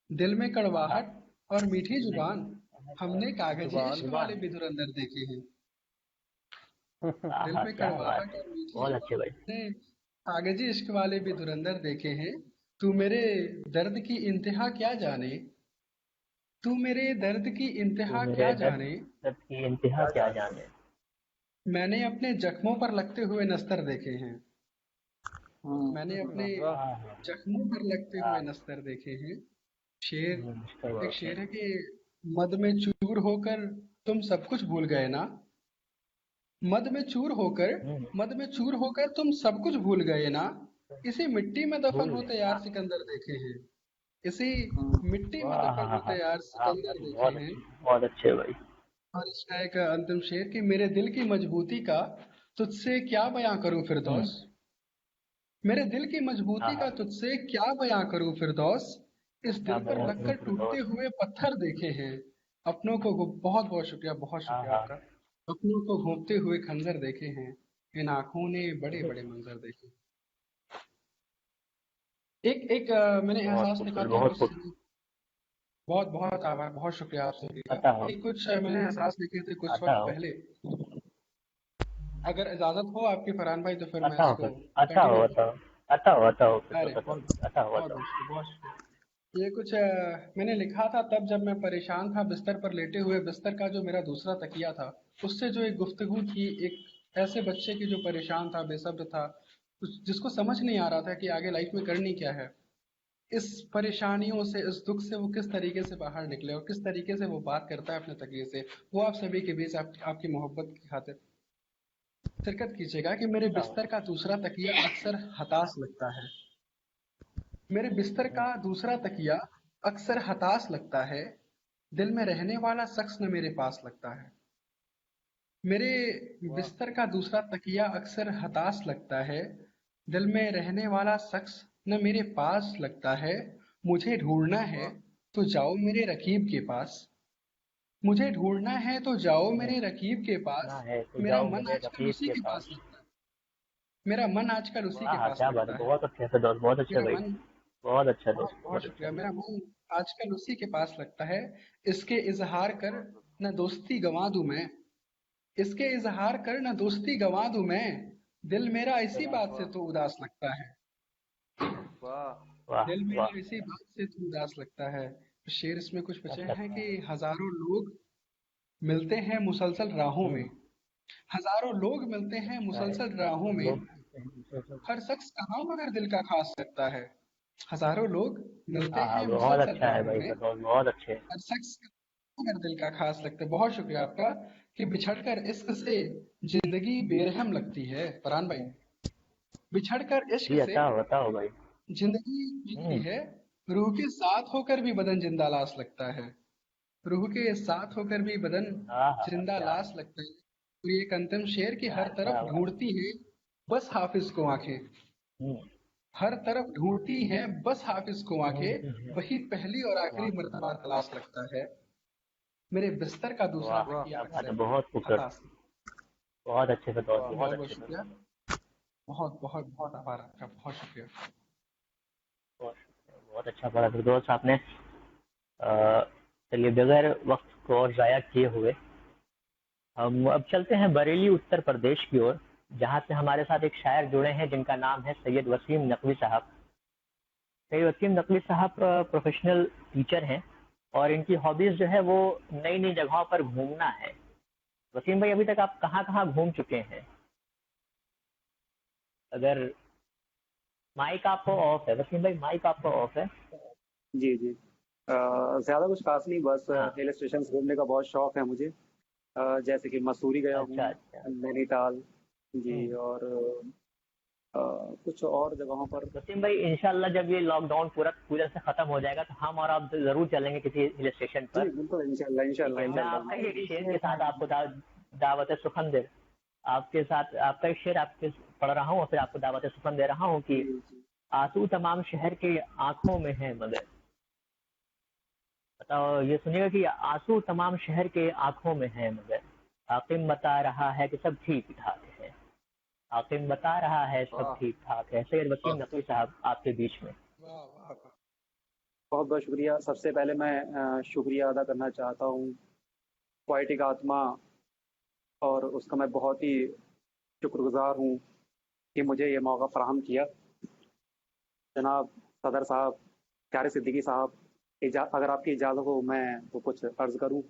दिल में आहा, कड़वाहट और मीठी दिल में जुबान, हमने कागजी जुबान, इश्क वाले जुबान। भी धुरंधर देखे हैं। दिल आहा, में क्या बात कड़वाहट है, और मीठी बहुत अच्छे जुबान, भाई। हमने कागजी इश्क वाले भी धुरंधर देखे हैं। तू मेरे दर्द की इंतहा क्या जाने, तू मेरे दर्द की तू इंतहा मेरे क्या दर्द जाने, दर्द की इंतहा क्या क्या जाने, जाने। मैंने अपने जख्मों पर लगते हुए नस्तर देखे हैं, मैंने अपने वाह, आहा, जख्मों पर लगते हुए आहा, नस्तर देखे हैं। शेर, मिस्टर एक वाह। शेर है कि मद में चूर होकर तुम सब कुछ भूल गए ना, मद में चूर होकर, हम्म, मद में चूर होकर तुम सब कुछ भूल गए ना, इसी मिट्टी में दफन भूल गए होते ना। यार सिकंदर देखे हैं, इसी मिट्टी में वाह, दफन होते यार सिकंदर देखे बहुत हैं। अच्छे, बहुत अच्छे भाई। और इसका एक अंतिम शेर कि मेरे दिल की मजबूती का तुझसे क्या बयां करूं हम्म, फिरदौस, मेरे दिल की मजबूती आहा, का तुझसे क्या बयां करूं फिरदौस, इस क्या दिल पर बयां करूं लगकर फिर टूटते दोस्त। हुए पत्थर देखे हैं, अपनों को बहुत बहुत शुक्रिया, बहुत हाँ शुक्रिया हाँ आपका। अपनों को घूमते हुए खंजर देखे हैं, इन आंखों ने बड़े बड़े मंजर देखे। एक एक मैंने बहुत एहसास लिखा खूबसूरत, था बहुत कुछ खूब। समय, बहुत बहुत आभार, बहुत शुक्रिया आप सभी का। आता हो एक कुछ मैंने एहसास लिखे थे कुछ आता वक्त हो पहले, अगर इजाजत हो आपकी फरहान भाई तो फिर मैं आता हो इसको आता हो कंटिन्यू आता करूँ। हो आता हो आता हो फिर अरे तो बहुत आता हो बहुत आता हो। बहुत शुक्रिया, बहुत शुक्रिया। ये कुछ मैंने लिखा था तब जब मैं परेशान था बिस्तर पर लेटे हुए, बिस्तर का जो मेरा दूसरा तकिया था उससे जो एक गुफ्तगू थी, एक ऐसे बच्चे की जो परेशान था, बेसब्र था, जिसको समझ नहीं आ रहा था कि आगे लाइफ में करनी क्या है। इस परेशानियों से, इस दुख से वो किस तरीके से बाहर निकले और किस तरीके से वो बात करता है अपने तकिए से, वो आप सभी के बीच आपकी मोहब्बत की खातिर शिरकत कीजिएगा कि मेरे आता हो बिस्तर का दूसरा तकिया अक्सर हताश लगता है। मेरे बिस्तर का दूसरा तकिया अक्सर हताश लगता है, दिल में रहने वाला शख्स न मेरे पास लगता है। मेरे बिस्तर का दूसरा तकिया अक्सर हताश लगता है, दिल में रहने वाला शख्स न मेरे पास लगता है। मुझे ढूंढना है तो जाओ मेरे रकीब के पास, मुझे ढूंढना है तो जाओ मेरे रकीब के ना पास। है तो मेरा जाओ मन मेरे आजकल रकीब उसी के के पास पास। लगता है, मेरा मन आजकल उसी के वाह पास क्या बात है, लगता है। बहुत अच्छे से दोस्त, बहुत अच्छे मेरा भाई, मन बहुत अच्छा बहुत दोस्त, बहुत बहुत अच्छा। शुक्रिया, मेरा मन आजकल उसी के पास लगता है। इसके इजहार कर न दोस्ती गंवा दूं मैं, इसके इजहार कर न दोस्ती गंवा दूं मैं, दिल मेरा इसी बात से तो उदास लगता है, वाह वाह दिल वाह, मेरा इसी बात से तो उदास लगता है। शेर इसमें कुछ बचे अच्छा हैं अच्छा। कि हजारों लोग मिलते हैं मुसलसल राहों में, हजारों लोग मिलते हैं मुसलसल राहों में, लोग हर शख्स कहाँ मगर दिल का खास लगता है। हजारों लोग मिलते हाँ हाँ, हैं बहुत मुसलसल अच्छा है राहों भाई में, दोस्त, बहुत अच्छे। हर शख्स मगर दिल का खास लगता है। बहुत शुक्रिया आपका कि बिछड़कर इश्क से जिंदगी बेरहम लगती है फरहान भाई, बिछड़कर इश्क जी से आता हो भाई। जिंदगी लगती है, रूह के साथ होकर भी बदन जिंदा लाश लगता है, रूह के साथ होकर भी बदन हाँ हाँ, जिंदा क्या लाश लगता है। और ये एक अंतिम शेर की हर क्या तरफ बात। ढूंढती है बस हाफिज को आंखें, हम्म, हर तरफ ढूंढती हैं बस हाफिज को आंखें, वही पहली और आखिरी वाह मर्तबा तलाश लगता है। मेरे बिस्तर का दूसरा वाह, तकिया क्या बात है, अक्सर बहुत खूबसूरत, हताश। बहुत अच्छे से दोस्त, वाह बहुत बहुत बहुत अच्छे से। शुक्रिया, बहुत बहुत बहुत आभार आपका, बहुत शुक्रिया। बहुत बहुत अच्छा पढ़ा फिर दोस्त आपने। चलिए बगैर वक्त को और ज़ाया किए हुए हम अब चलते हैं बरेली उत्तर प्रदेश की ओर, जहाँ से हमारे साथ एक शायर जुड़े हैं जिनका नाम है सैयद वसीम नकवी साहब। सैयद वसीम नकवी साहब प्रोफेशनल टीचर हैं और इनकी हॉबीज जो है वो नई नई जगहों पर घूमना है। वसीम भाई अभी तक आप कहाँ कहाँ घूम चुके हैं? अगर माइक आपको ऑफ है वसीम भाई, माइक आपका ऑफ है। जी जी। ज्यादा कुछ खास नहीं, बस हाँ हिल स्टेशन घूमने का बहुत शौक है मुझे। जैसे कि मसूरी गया हूँ, अच्छा अच्छा। नैनीताल जी, और कुछ और जगहों पर। वसीम भाई इंशाल्लाह जब ये लॉकडाउन पूरा से खत्म हो जाएगा तो हम और आप जरूर चलेंगे किसी हिल स्टेशन जी पर। बिल्कुल, इंशाल्लाह ठीक इंशाल्लाह है, मैं इंशाल्लाह। आपका एक शेर के साथ आपको दावत सुखन आपके साथ आपका एक शेर आपके पढ़ रहा हूँ और फिर आपको दावत सुखन दे रहा हूँ कि जी जी। आंसू तमाम शहर के आंखों में है मगर, बताओ ये सुनिएगा कि आंसू तमाम शहर के आंखों में है मगर, हाकिम बता रहा है कि सब ठीक ठाक है, हाकिम बता रहा है सब वाह ठीक ठाक है। सैयद वसीम नकवी साहब आपके बीच में। वाह वाह वाह। बहुत बहुत शुक्रिया। सबसे पहले मैं शुक्रिया अदा करना चाहता हूँ पोएटिक आत्मा, और उसका मैं बहुत ही शुक्रगुजार हूँ कि मुझे ये मौका फराहम किया। जनाब सदर साहब, प्यारे सिद्दीकी साहब, अगर आपकी इजाज़त हो मैं वो कुछ अर्ज करूँ।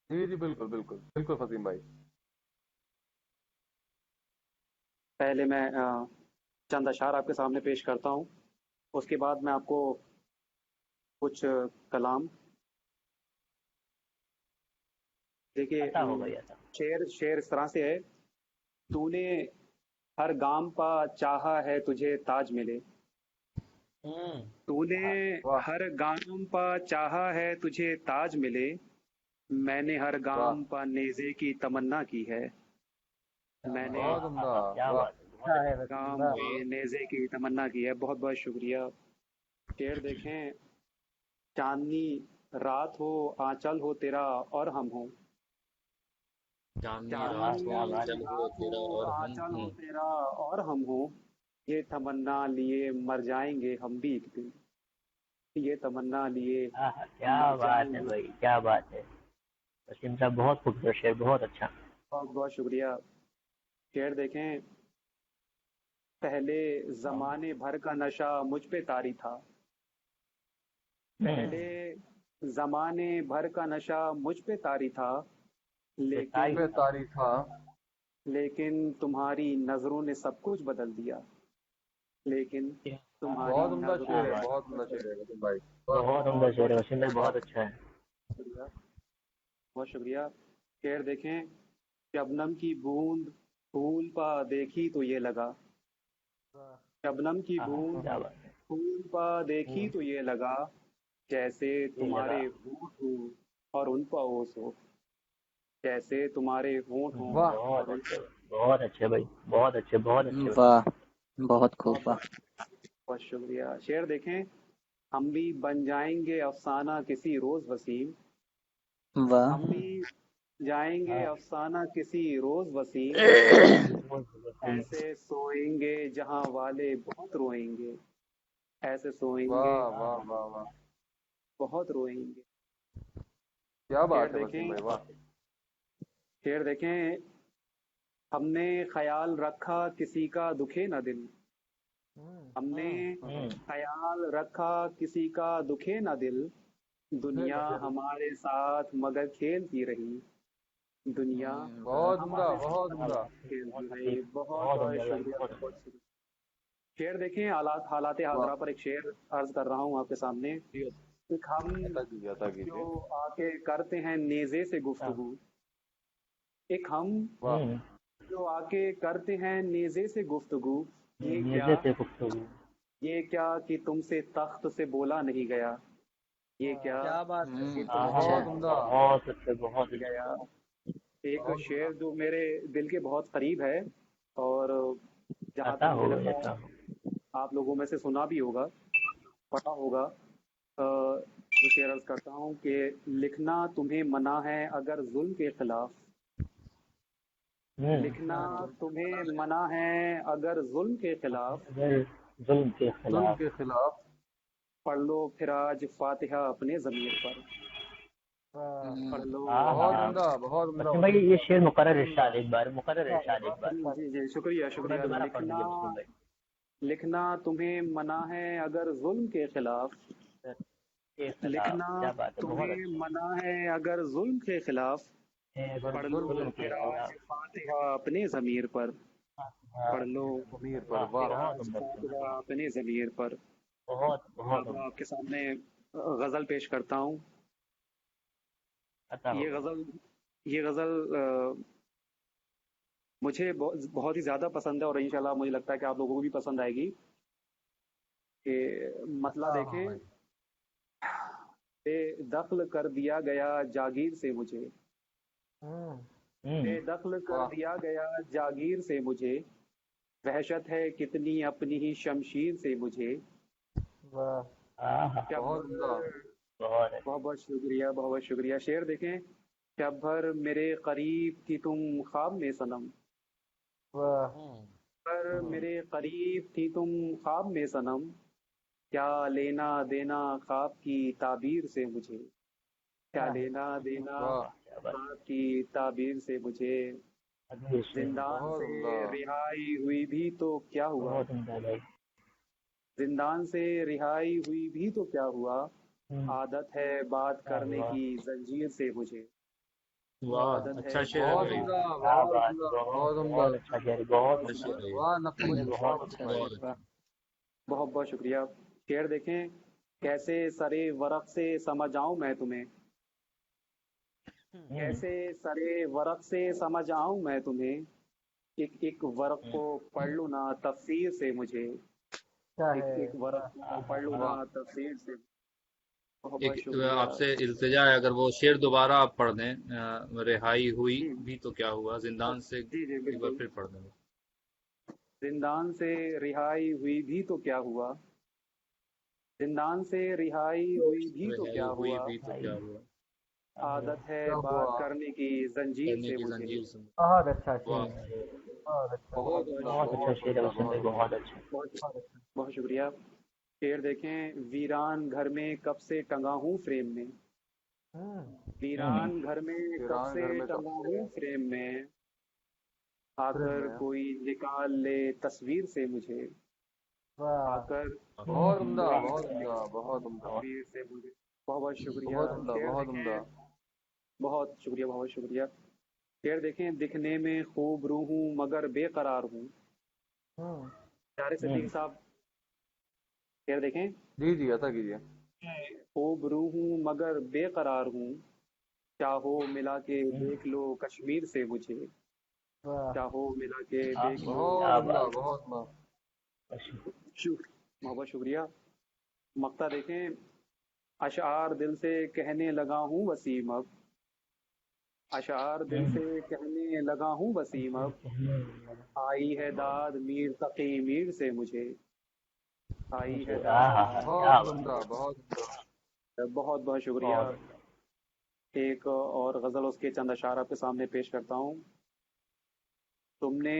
जी जी, बिल्कुल बिल्कुल बिल्कुल फसीम भाई। पहले मैं चंद अशार आपके सामने पेश करता हूँ, उसके बाद मैं आपको कुछ कलाम। देखिए, ऐसा हो भाई ऐसा। शेर इस तरह से है। तूने हर गाम पा चाहा है तुझे ताज मिले, तूने वाह हर गाम पा चाहा है तुझे ताज मिले, मैंने हर वाह, गाम पा नेज़े की तमन्ना की है, मैंने बहुत उम्दा, क्या वाह बात है, बहुत है अच्छा। गाम वाह। पे नेज़े की तमन्ना की है। बहुत बहुत शुक्रिया। शेर देखें, चांदनी रात हो आंचल हो तेरा और हम हो, चांदनी रात चांदनी हो आंचल हो रात तेरा हो और हम आंचल हो हूँ। तेरा और हम हो, ये तमन्ना लिए मर जाएंगे हम भी एक दिन, ये तमन्ना लिए क्या मर बात है जाएंगे। भाई, क्या बात है वसीम साहब, बहुत खूबसूरत शेर, बहुत अच्छा। बहुत बहुत शुक्रिया। शेर देखें, पहले जमाने भर का नशा मुझ पे तारी था, पहले जमाने भर का नशा मुझ पे तारी था, लेकिन तारी था, लेकिन तुम्हारी नजरों ने सब कुछ बदल दिया, लेकिन तुम्हारी बहुत उम्दा नजरों शेर ने है, सब बहुत कुछ उम्दा बदल शेर है वसीम भाई। बहुत उम्दा शेर है वसीम भाई, बहुत अच्छा है। दिया। बहुत शुक्रिया। शेर देखें, शबनम की बूंद फूल पा देखी तो ये लगा, शबनम की बूंद क्या बात है। फूल पा देखी तो ये लगा, जैसे तुम्हारे होंठ हो और उन पर ओस हो, जैसे तुम्हारे होंठ हो वाह, और उन बहुत अच्छे भाई, बहुत अच्छे, बहुत अच्छे। वाह, बहुत खूब, वाह। बहुत शुक्रिया। शेर देखें, हम भी बन जाएंगे अफसाना किसी रोज वसीम, वाह, हम भी जाएंगे अफसाना किसी रोज वसीम, ऐसे सोएंगे जहां वाले बहुत रोएंगे, ऐसे सोएंगे वाह वाह वाह वाह, बहुत रोएंगे। क्या बात शेर है वसीम भाई, वाह। शेर देखें, हमने ख्याल रखा किसी का दुखे न दिल, हमने ख्याल रखा किसी का दुखे न दिल, दुनिया हमारे साथ मगर खेलती रही, दुनिया बहुत उम्दा, हमारे बहुत साथ उम्दा। खेलती रही। बहुत बहुत शुक्रिया, बहुत शुक्रिया। शेर देखें, हालात हाजरा पर एक शेर अर्ज कर रहा हूँ आपके सामने। एक हम जो आके करते हैं नेज़े से गुफ्तगू, एक हम जो आके करते हैं नेज़े से गुफ्तगू, ये क्या कि तुमसे तख्त से बोला नहीं गया, ये क्या बात है, कि बहुत उम्दा। बहुत अच्छे, बहुत गया। एक शेर जो मेरे दिल के बहुत करीब है, और जहाँ तक मुझे लगता है आप लोगों में से सुना भी होगा, पता होगा। जो शेर अर्ज करता हूँ कि लिखना तुम्हें मना है अगर जुल्म के खिलाफ, लिखना तुम्हें मना है अगर जुल्म के खिलाफ, जुल्म के खिलाफ पढ़ लो फिर आज फातिहा अपने ज़मीर पर, पढ़ लो। बहुत उम्दा, बहुत उम्दा भाई ये शेर मुकर्रर इरशाद एक बार, मुकर्रर इरशाद एक बार। जी जी, शुक्रिया शुक्रिया। लिखना तुम्हें मना है अगर जुल्म के खिलाफ, लिखना तुम्हें मना है अगर जुल्म के खिलाफ, पढ़ लो फिर आज फातिहा अपने ज़मीर पर, पढ़ लो ज़मीर पर, फिर आज फातिहा अपने ज़मीर पर। अब आपके सामने गजल पेश करता हूँ। ये गजल मुझे बहुत ही ज्यादा पसंद है, और इंशाल्लाह मुझे लगता है कि आप लोगों को भी पसंद आएगी। कि मतला देखें, बेदखल कर दिया गया जागीर से मुझे, बेदखल कर दिया गया जागीर से मुझे, वहशत है कितनी अपनी ही शमशीर से मुझे। बहुत बहुत शुक्रिया, बहुत बहुत शुक्रिया। शेर देखें, क्या भर मेरे करीब थी तुम ख्वाब में सनम, पर मेरे करीब थी तुम ख्वाब में सनम, क्या लेना देना ख्वाब की ताबीर से मुझे, क्या लेना देना ख्वाब की ताबीर से मुझे। जिंदान से रिहाई हुई भी तो क्या हुआ, जिंदान से रिहाई हुई भी तो क्या हुआ, आदत है बात करने की जंजीर से मुझे। अच्छा शेर है भाई, बहुत बहुत शुक्रिया। शेर देखें, कैसे सरे वरक से समझ आऊं मैं तुम्हें, कैसे सरे वरक से समझ आऊं मैं तुम्हें, एक एक वरक को पढ़ लूं ना तफसीर से मुझे, एक एक वरक को पढ़ लूं ना तफसीर से। एक आपसे इल्तिजा है, अगर वो शेर दोबारा आप पढ़ दें, रिहाई हुई भी तो क्या हुआ, जिंदान से एक बार फिर पढ़ दें। जिंदान से रिहाई हुई भी तो क्या हुआ, زندان سے رہائی ہوئی بھی تو رہائی کیا ہوئی ہوا، بھی تو کیا ہوا، عادت ہے کیا بات ہوا؟ کرنے کی زنجیر کرنے سے کی مجھے۔ زنجیر سے۔ بہت اچھا واہ، شعر ہے، بہت اچھا، بہت بہت عمدہ، بہت اچھا بہت شعر ہے عمدہ، حسین بھائی، بہت بہت عمدہ۔ اچھا۔ بہت بہت شکریہ۔ شعر دیکھیں، ویران گھر میں کب سے ٹنگا ہوں فریم میں، ویران گھر میں کب ایران سے گھر میں کب ٹنگا سے ہوں فریم میں، آ فریم کر میں کوئی نکال لے تصویر سے مجھے، آ واہ، کر بہت عمدہ، کوئی بہت عمدہ، نکال بہت عمدہ، تصویر سے مجھے۔ بہت بہت شکریہ۔ بہت عمدہ، شعر بہت عمدہ۔ دیکھیں، بہت شکریہ، بہت شکریہ۔ شعر دیکھیں، دکھنے میں خوب رو ہوں مگر بے قرار ہوں، شاعر صدیقی صاحب شعر دیکھیں، جی جی، عطا کیجیے۔ خوب رو ہوں مگر بے قرار ہوں، چاہو ملا کے دیکھ لو کشمیر سے مجھے، واہ، چاہو ملا کے دیکھ لو۔ بہت کیا عمدہ، بات بہت عمدہ۔ بہت شکریہ۔ مقطع دیکھیں، اشعار دل سے کہنے لگا ہوں وسیم اب، اشعار دل سے کہنے لگا ہوں وسیم اب، آئی ہے داد میر تقی میر سے مجھے، آئی ہے داد کیا بہت بات، عمدہ، بہت عمدہ۔ بہت بہت شکریہ۔ بہت ایک اور غزل اس کے چند اشعار آپ کے سامنے پیش کرتا ہوں۔ تم نے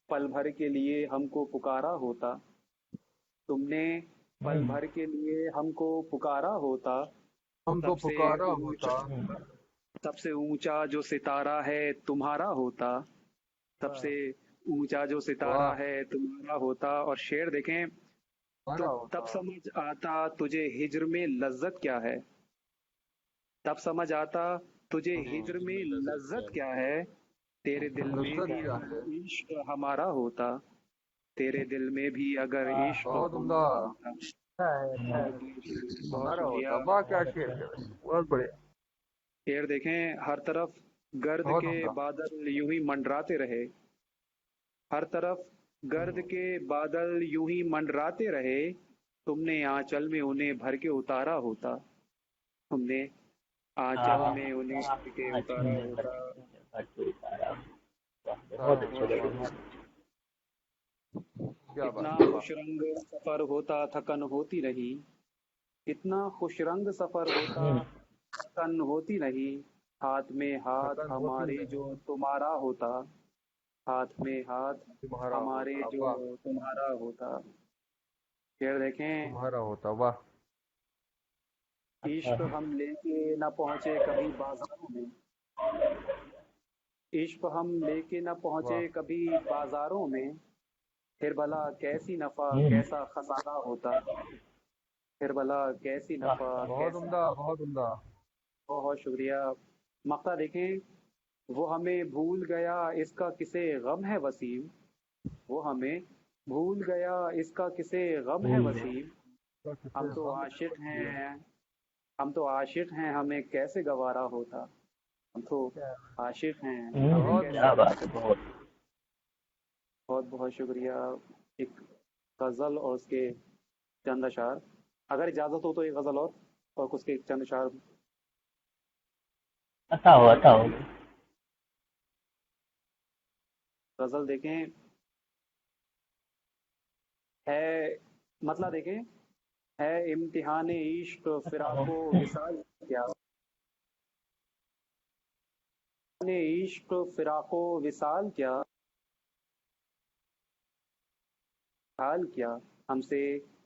پل بھر کے لیے ہم کو پکارا ہوتا، تم نے پل بھر کے لیے ہم کو پکارا ہوتا، ہم کو سب سے پکارا اونچا ہوتا، سب سے اونچا جو ستارہ ہے تمہارا ہوتا، سب سے اونچا جو ستارہ واہ، ہے تمہارا ہوتا۔ اور شعر دیکھیں، ہمارا ہوتا۔ تب سمجھ آتا تجھے ہجر میں لذت کیا ہے، تب سمجھ آتا تجھے ہجر میں لذت کیا ہے، تیرے دل میں لذت بھی کیا اگر ہے؟ عشق ہمارا ہوتا، تیرے دل میں بھی اگر عشق بہت عمدہ، ہمارا ہوتا۔ اچھا ہے، اچھا ہے۔ بہت ہمارا شکریہ۔ ہوتا۔ واہ کیا شعر ہے، بہت بڑھیا، شعر دیکھیں، ہر طرف گرد بہت کے عمدہ۔ بادل یوں ہی منڈراتے رہے، ہر طرف گرد کے بادل یوں ہی منڈراتے رہے، تم نے آنچل میں انہیں بھر کے اتارا ہوتا، تم نے آنچل میں انہیں بھر کے اتارا ہوتا۔ بہت اچھا واہ، لگا۔ واہ، کیا اتنا بات ہے، خوش رنگ سفر ہوتا تھکن ہوتی نہیں، اتنا خوش رنگ سفر ہوتا تھکن ہوتی نہیں، ہاتھ میں ہاتھ تھکن ہوتی ہمارے جو نہیں، تمہارا ہوتا، ہاتھ میں ہاتھ تمہارا ہمارے ہوتا۔ جو واہ، تمہارا ہوتا۔ پھر دیکھیں، تمہارا ہوتا۔ واہ، عشق ہم لے کے نہ پہنچے کبھی بازاروں میں، عشق ہم لے کے نہ واہ، پہنچے کبھی بازاروں میں، پھر بھلا کیسی نفع کیسا خسارہ ہوتا، پھر بھلا کیسی نفع بہت کیسا عمدہ، بہت عمدہ۔ بہت شکریہ۔ مقطع دیکھیں، وہ ہمیں بھول گیا اس کا کسے غم ہے وسیم، وہ ہمیں بھول گیا اس کا کسے غم ہے وسیم، ہم تو عاشق ہیں، ہم تو عاشق ہیں ہمیں کیسے گوارا ہوتا، ہم تو عاشق ہیں ہمیں بہت کیسے کیا عمدہ، بات ہے، بہت بہت بہت شکریہ۔ ایک غزل اور اس کے چند اشعار، اگر اجازت ہو تو ایک غزل اور اس کے چند اشعار۔ عطا ہو۔ غزل دیکھیں، ہے مطلب دیکھیں، ہے امتحان عشق فراق و وصال کیا، عشق فراق و وصال کیا، حال کیا، ہم سے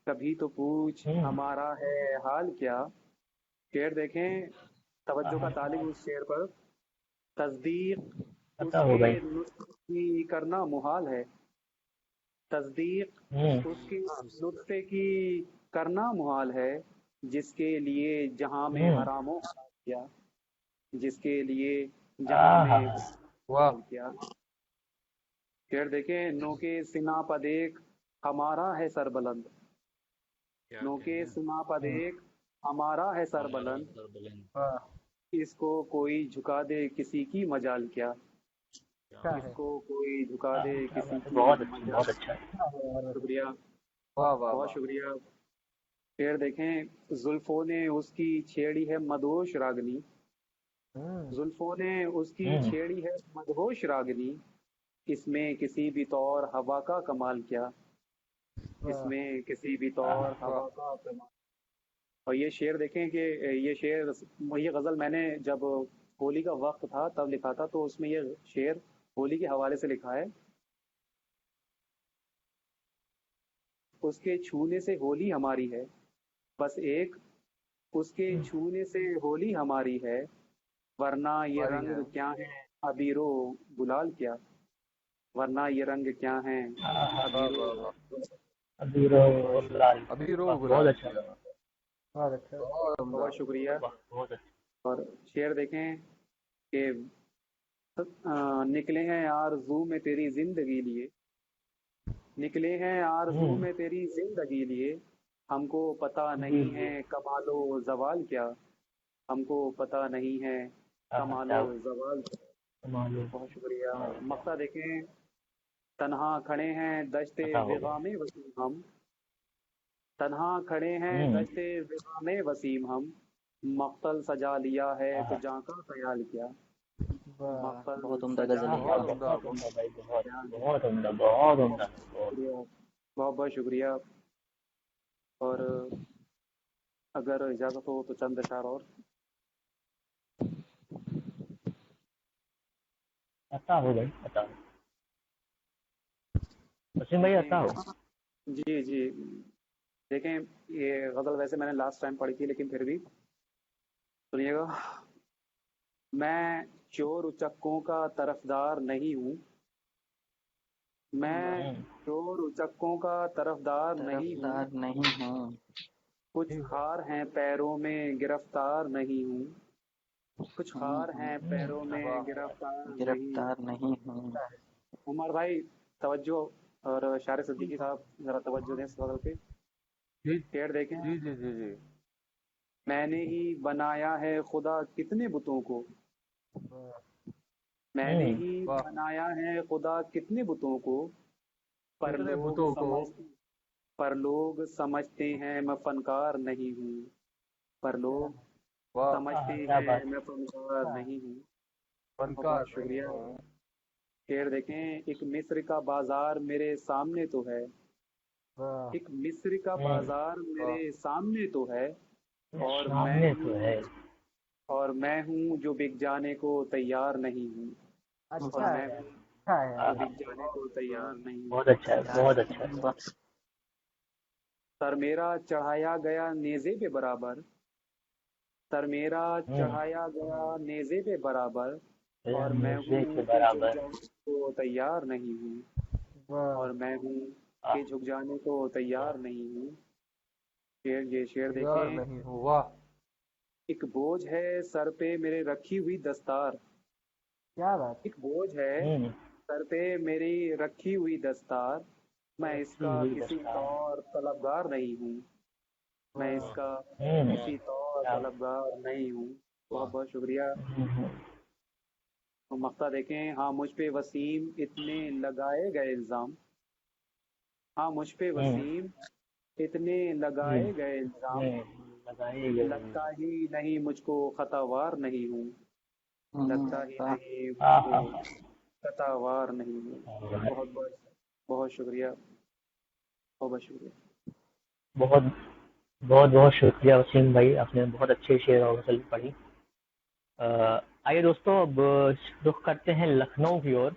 کبھی تو پوچھ ہمارا ہے حال کیا۔ شعر دیکھیں، توجہ کا طالب اس شعر پر، تصدیق اس عطا ہو کے بھائی۔ نطق کی کرنا محال ہے، تصدیق اس کے نطفے کی کرنا محال ہے، جس کے لیے جہاں میں حرام و حلال کیا، جس کے لیے جہاں میں واہ، حلال کیا۔ پھر دیکھیں، نو کے سنا پا دیکھ ہمارا ہے سر بلند، نو کے سنا پا دیکھ ہمارا ہے سر بلند، اس کو کوئی جھکا دے کسی کی مجال کیا، اس کو کوئی جھکا دے کسی کی بہت اچھا، مجال۔ بہت اچھا۔ شکریہ، واہ، واہ، بہت واہ، شکریہ۔ پھر دیکھیں، زلفوں نے اس کی چھیڑی ہے مدہوش راگنی، زلفوں نے اس کی چھیڑی ہے مدہوش راگنی، اس میں کسی بھی طور ہوا کا کمال کیا، اس میں کسی بھی طور ہوا کا کمال اور یہ شعر دیکھیں کہ یہ غزل میں نے جب ہولی کا وقت تھا تب لکھا تھا، تو اس میں یہ شعر ہولی کے حوالے سے لکھا ہے. اس کے چھونے سے ہولی ہماری ہے بس ایک، اس کے چھونے سے ہولی ہماری ہے، ورنہ یہ ہماری رنگ ہے کیا ہے ابیر و گلال کیا، ورنہ یہ رنگ کیا ہے واہ ابیر واہ واہ و ابھی رو لال ابھی رو بہت گلال اچھا، کیا بہت اچھا. بہت عمدہ بہت شکریہ. بہت اچھا. اور شعر دیکھیں کہ نکلے ہیں آرزو میں تیری زندگی لیے، نکلے ہیں آرزو میں تیری زندگی لیے، ہم کو پتہ جی نہیں جی ہے کمال و زوال کیا، ہم کو پتہ نہیں ہے کمال و زوال کیا. معلوم بہت شکریہ. مقطع دیکھیں، تنہا کھڑے ہیں دشت پتا ہوگا. وغام وسیم ہم، تنہا کھڑے ہیں دشت وغام وسیم ہم، مقتل سجا لیا ہے تو جہاں کا خیال کیا، مقتل بہت عمدہ سجا غزل ہے لیا بہت ہے عمدہ بہت عمدہ بھائی، بہت خیال کیا. بہت عمدہ، بہت عمدہ. شکریہ، بہت بہت شکریہ. اور اگر اجازت ہو تو چند اشعار اور. عطا ہو بھائی، عطا ہو وسیم بھائی، عطا ہو. جی جی دیکھیں، یہ غزل ویسے میں نے لاسٹ ٹائم پڑھی تھی لیکن پھر بھی سنیے گا. میں چور اچکوں کا طرفدار نہیں ہوں، میں چور اچکوں کا طرفدار نہیں ہوں، طرفدار نہیں ہوں، کچھ خار ہیں پیروں میں گرفتار نہیں ہوں، کچھ خار ہیں پیروں میں واہ گرفتار نہیں ہوں. گرفتار نہیں ہوں. عمر بھائی توجہ، اور شار صدیقی صاحب ذرا توجہ دیں اس غزل پہ. جی شعر دیکھیں، جی جی جی جی میں نے ہی بنایا ہے خدا کتنے بتوں کو، میں نے ہی واہ بنایا ہے خدا کتنے بتوں کو، پر کتنے لوگ بتوں کو سمجھتے ہیں میں فنکار نہیں ہوں، پر لوگ واہ سمجھتے کیا ہیں بات. میں فنکار نہیں ہوں. بہت فنکار بہت شکریہ. نہیں ہوں. شعر دیکھیں، ایک مصر کا بازار میرے سامنے تو ہے، ایک مصر کا بازار واہ میرے سامنے تو ہے، اور میں سامنے تو ہے. ہوں اور میں ہوں جو بک جانے کو تیار نہیں ہوں، اور اچھا میں ہے، ہوں اچھا ہے. جو بک جانے کو تیار نہیں ہوں. بہت اچھا ہے، بہت اچھا ہے. سر میرا چڑھایا گیا نیزے پہ برابر، سر میرا چڑھایا گیا نیزے پہ برابر، اور میں موزے کے ہوں کہ جھک برابر. جانے کو تیار نہیں ہوں، اور میں ہوں کہ جھک جانے کو تیار نہیں ہوں. یہ شعر یار دیکھیں، نہیں ہوں. واہ ایک بوجھ ہے سر پہ میرے رکھی ہوئی دستار، کیا بات. ایک بوجھ ہے سر پہ میری رکھی ہوئی دستار، میں اس کا کسی طور طلبگار نہیں ہوں، میں اس کا کسی طور طلبگار نہیں ہوں. بہت بہت شکریہ. مقطع دیکھیں، ہاں مجھ پہ وسیم اتنے لگائے گئے الزام، ہاں مجھ پہ وسیم اتنے لگائے گئے الزام، لگتا ہی نہیں مجھ کو خطا وار نہیں ہوں، لگتا ہی نہیں مجھ کو خطا وار نہیں ہوں. بہت بہت بہت شکریہ، بہت بہت شکریہ. بہت بہت بہت شکریہ وسیم بھائی، آپ نے بہت اچھے شعر اور غزل پڑھی. آئیے دوستوں، اب رخ کرتے ہیں لکھنؤ کی اور.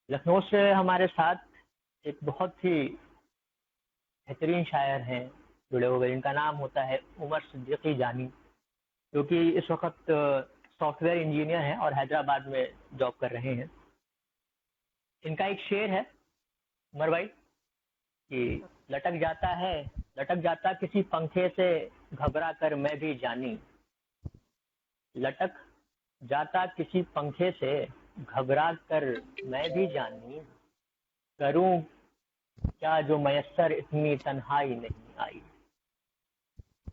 لکھنؤ سے ہمارے ساتھ ایک بہت ہی بہترین شاعر ہیں جڑے ہوئے، ان کا نام ہوتا ہے عمر صدیقی جانی، جو کہ اس وقت سافٹ ویئر انجینئر ہیں اور حیدرآباد میں جاب کر رہے ہیں. ان کا ایک شعر ہے عمر بھائی کہ لٹک جاتا کسی پنکھے سے گھبرا کر میں بھی جانی، لٹک جاتا کسی پنکھے سے گھبرا کر میں بھی جانی، کروں کیا جو میسر اتنی تنہائی نہیں آئی،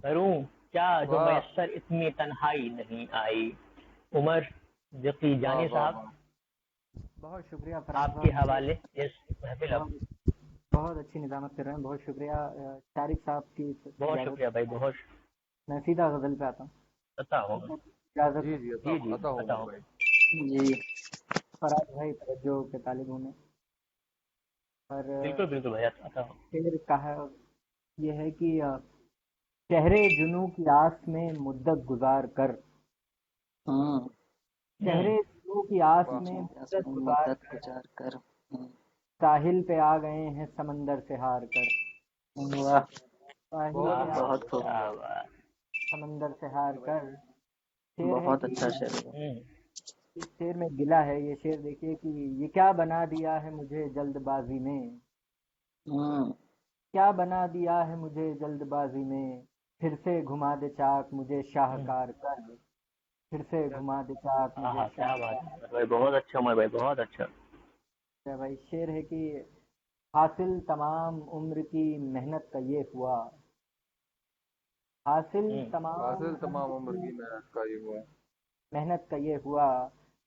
کروں کیا جو واہ میسر اتنی تنہائی نہیں آئی. عمر صدیقی جانی واہ صاحب، بہت شکریہ فرحان آپ کے صاحب. حوالے اس محفل. اب بہت اچھی نظامت کر رہے ہیں، بہت شکریہ طارق صاحب کی بہت اجازت. شکریہ بھائی، بہت میں سیدھا غزل پہ آتا ہوں. عطا ہوگا. اجازت جی ہو. جی جی عطا ہو عطا عمر ہوگا. بھائی. جی فراز بھائی توجہ کے طالب ہوں میں. اور بالکل بالکل بھائی، عطا ہوگا. پھر کہا یہ ہے کہ شہر جنوں کی آس میں مدت گزار کر، شہر جنوں کی آس میں مدت گزار مدت کر، گزار کر ساحل پہ آ گئے ہیں سمندر سے ہار کر، واہ ساحل بہت پہ آ بہت گئے خوب سمندر سے ہار کر۔ شعر ہے بہت کہ اچھا شعر ہے۔ اس شعر میں گلا ہے، یہ شعر دیکھیے کہ یہ کیا بنا دیا ہے مجھے جلد بازی میں، کیا بنا دیا ہے مجھے جلد بازی میں، پھر سے گھما دے چاک مجھے شاہکار کر، پھر سے گھما دے چاک مجھے کیا شاہکار بات ہے بھائی، بہت اچھا عمر بھائی، بہت اچھا۔ کر۔ بھائی شعر ہے کہ حاصل تمام عمر کی محنت کا یہ ہوا، حاصل حاصل تمام تمام عمر کی محنت کا یہ ہوا، محنت کا یہ ہوا،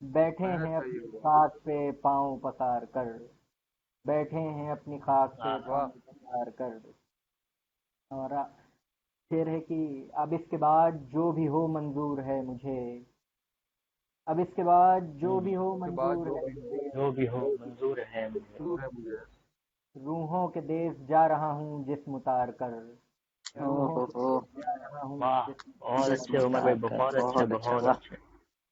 بیٹھے محنت ہیں کا یہ اپنی ہوا۔ خاک پہ پاؤں پسار کر، بیٹھے ہیں اپنی خاک پہ واہ پاؤں پسار کر۔ اور شعر ہے کہ اب اس کے بعد جو بھی ہو منظور ہے مجھے، اب اس کے بعد جو بھی ہو اس کے بعد منظور جو ہے بھی مجھے، جو بھی ہو منظور ہے مجھے، منظور ہے مجھے، روحوں کے دیس جا رہا ہوں جسم اتار کر، روحوں کے اوہ دیس جا رہا ہوں واہ جسم بہت جسم اچھے عمر بھائی، اتار کر بہت اچھے بہت اچھا، بہت واہ اچھے۔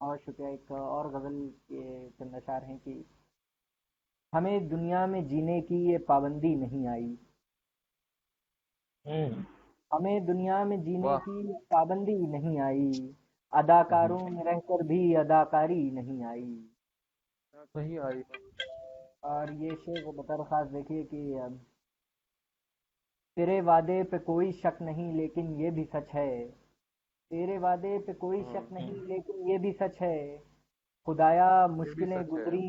اور شکریہ۔ ایک اور غزل کے چند اشعار ہیں کہ ہمیں دنیا میں جینے کی یہ پابندی نہیں آئی، ہمیں دنیا میں جینے واہ کی پابندی نہیں آئی، اداکاروں میں رہ کر بھی اداکاری نہیں آئی۔ نہیں آئی۔ اور یہ شعر بطور خاص دیکھیے کہ تیرے وعدے پہ کوئی شک نہیں لیکن یہ بھی سچ ہے، تیرے وعدے پہ کوئی شک نہیں لیکن یہ بھی سچ ہے، خدایا یہ بھی مشکلیں سچ ہے۔ گزری،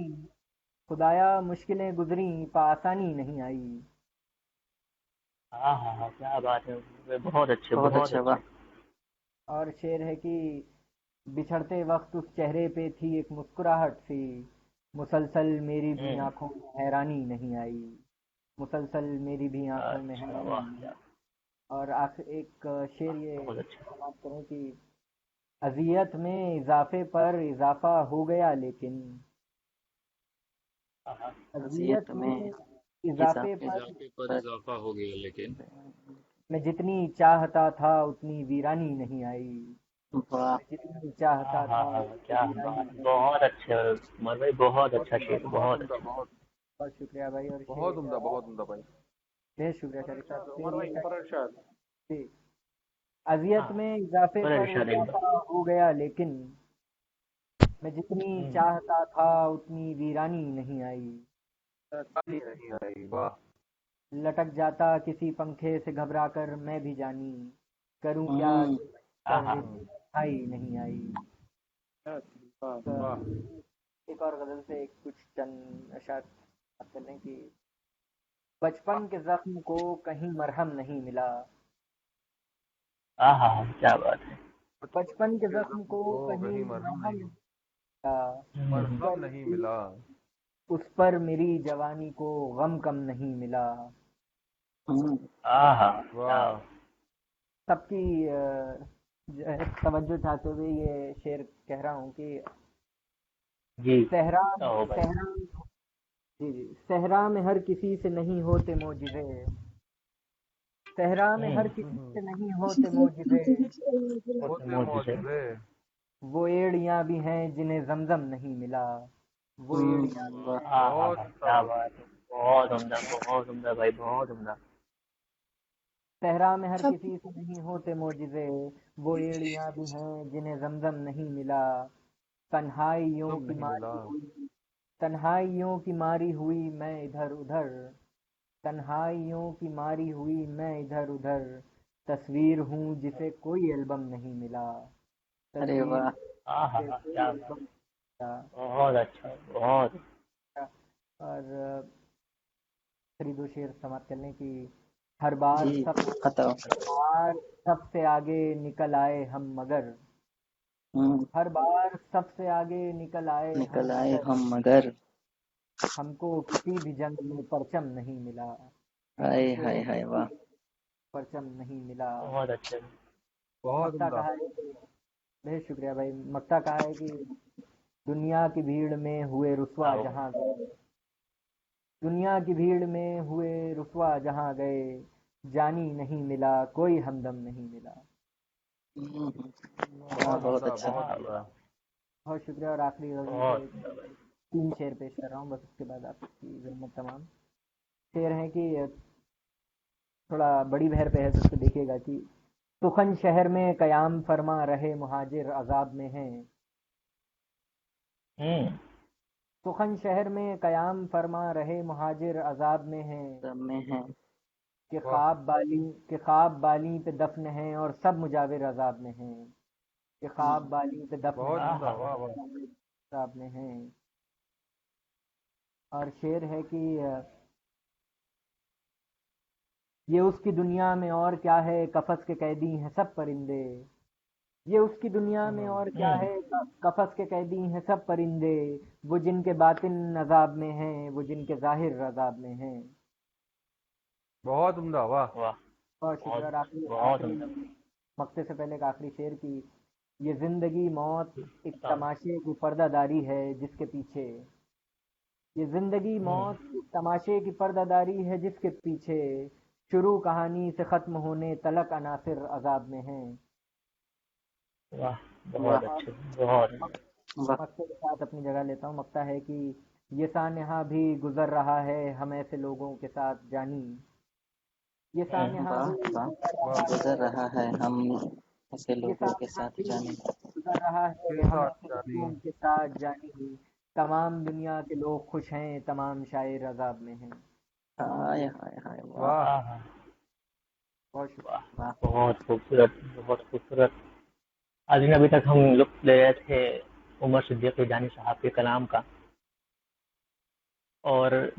خدایا مشکلیں گزری پا آسانی نہیں آئی۔ ہاں کیا بات ہے، بہت اچھے بہت بہت اچھا، واہ اچھے۔ اور شعر ہے کہ بچھڑتے وقت اس چہرے پہ تھی ایک مسکراہٹ سی، مسلسل میری بھی آنکھوں میں حیرانی نہیں آئی، مسلسل میری بھی آنکھوں میں اچھا حیرانی واہ نہیں آئی۔ اور آخر ایک شعر یہ بہت اچھا۔ بات کریں کہ اذیت میں اضافے پر اضافہ ہو گیا لیکن، اذیت اذیت میں میں اضافے اضافے پر پر اضافہ ہو گیا لیکن میں جتنی چاہتا تھا اتنی ویرانی نہیں آئی، واہ میں جتنی چاہتا تھا اتنی کیا ویرانی بات، نہیں آئی۔ بہت اچھے عمر بھائی، بہت بہت اچھا عمدہ، شعر، بہت بہت عمدہ، اچھا۔ بہت شکریہ بھائی۔ اور بہت عمدہ، بہت عمدہ بھائی۔ بہت شکریہ شریف صاحب۔ عمر بھائی اوپر ارشاد۔ جی، اذیت میں اضافے پر پر ارشاد ایک اضافہ ہو گیا لیکن، میں جتنی چاہتا تھا اتنی ویرانی نہیں آئی، نہیں آئی، واہ لٹک جاتا کسی پنکھے سے گھبرا کر میں بھی جانی، کروں کیا کر آئی نہیں آئی۔ واہ ایک اور غزل سے ایک کچھ چند اشعار بات کر لیں کہ بچپن کے زخم کو کہیں مرہم نہیں ملا، کیا بات ہے۔ بچپن کے زخم کو کہیں کہیں مرہم مرہم نہیں ملا، مرہم نہیں ملا، اس پر میری جوانی کو غم کم نہیں ملا۔ واہ سب کی جو ہے توجہ چاہتے ہوئے یہ شعر کہہ رہا ہوں کہ جی صحرا بھائی، صحرا میں ہر کسی سے نہیں ہوتے معجزے، صحرا میں ہر کسی سے نہیں ہوتے معجزے، ہوتے معجزے، وہ ایڑیاں بھی ہیں جنہیں زمزم نہیں ملا، وہ ایڑیاں بھی ہیں۔ بہت کیا بات ہے، بہت عمدہ، بہت عمدہ بھائی، بہت عمدہ۔ صحرا میں ہر کسی سے نہیں ہوتے معجزے، وہ ایڑیاں بھی ہیں جنہیں زمزم نہیں ملا، تنہائیوں تم کی نہیں ماری ملا، ہوئی، تنہائیوں کی ماری ہوئی میں ادھر ادھر، تنہائیوں کی ماری ہوئی میں ادھر ادھر، تصویر ہوں جسے کوئی البم نہیں ملا، ارے تصویر واہ جسے کوئی کیا البم نہیں ملا۔ بہت اچھا، بہت اور پھر دو شعر سماعت کرنے کی ہر بار جی خطا سب سے آگے نکل آئے ہم مگر، ہر بار سب سے آگے نکل آئے نکل ہم آئے مگر، ہم مگر، ہم کو کسی بھی جنگ میں پرچم نہیں ملا، ہائے ہم کو ہائے ہائے واہ پرچم نہیں ملا۔ بہت اچھے۔ بہت مکتا عمدہ، کہا ہے کہ بہت شکریہ بھائی۔ مکتا کہا ہے کہ دنیا کی بھیڑ میں ہوئے رسوا جہاں گئے، دنیا کی بھیڑ میں ہوئے رسوا جہاں گئے، जानी नहीं मिला, कोई हमदम नहीं मिला। बहुत अच्छा। बहुत शुक्रिया। और आखिरी गज़ल से 3 शेर पेश कर रहा हूँ बस, उसके बाद आपकी ज़िम्मत तमाम। शेर है कि थोड़ा बड़ी बहर पे है तो उसको देखिएगा कि सुखन शहर में कयाम फरमा रहे मुहाजिर अजाब में हैं। सुखन शहर में कयाम फरमा रहे मुहाजिर अजाब में हैं। कि ख्वाब बाली पे दफन हैं और सब मुजाविर अजाब में हैं। कि ख्वाब बाली पे दफन अजाब में हैं। और शेर है कि ये उसकी दुनिया में और क्या है, कफस के कैदी हैं सब परिंदे। ये उसकी दुनिया में और क्या है, कफस के कैदी हैं सब परिंदे। वो जिनके बातिन अजाब में हैं, वो जिनके जाहिर अजाब में हैं। बहुत उम्दा, वाह। और शुक्र। आखिरी मक्ते से पहले का आखिरी शेर की, ये जिंदगी मौत एक तमाशे की पर्दादारी है जिसके पीछे। ये जिंदगी मौत एक तमाशे की पर्दादारी है जिसके पीछे। शुरू कहानी से खत्म होने तलक अनासिर अजाब में हैं। वाह, बहुत अच्छे, बहुत। मक्ते के साथ अपनी जगह लेता हूँ। मक्ता है कि ये सानहा भी गुजर रहा है हम ऐसे लोगों के साथ जानी। ये सानहा भी गुजर रहा है हम ऐसे लोगों के साथ जानी। गुजर रहा है हम ऐसे लोगों के साथ जानी। तमाम दुनिया के लोग खुश हैं, तमाम शायर अजाब में हैं। हाय हाय हाय, वाह, वाह, बहुत खूबसूरत, बहुत खूबसूरत। आज अभी तक हम लुत्फ ले रहे थे उमर सिद्दीकी जानी साहब के कलाम का, और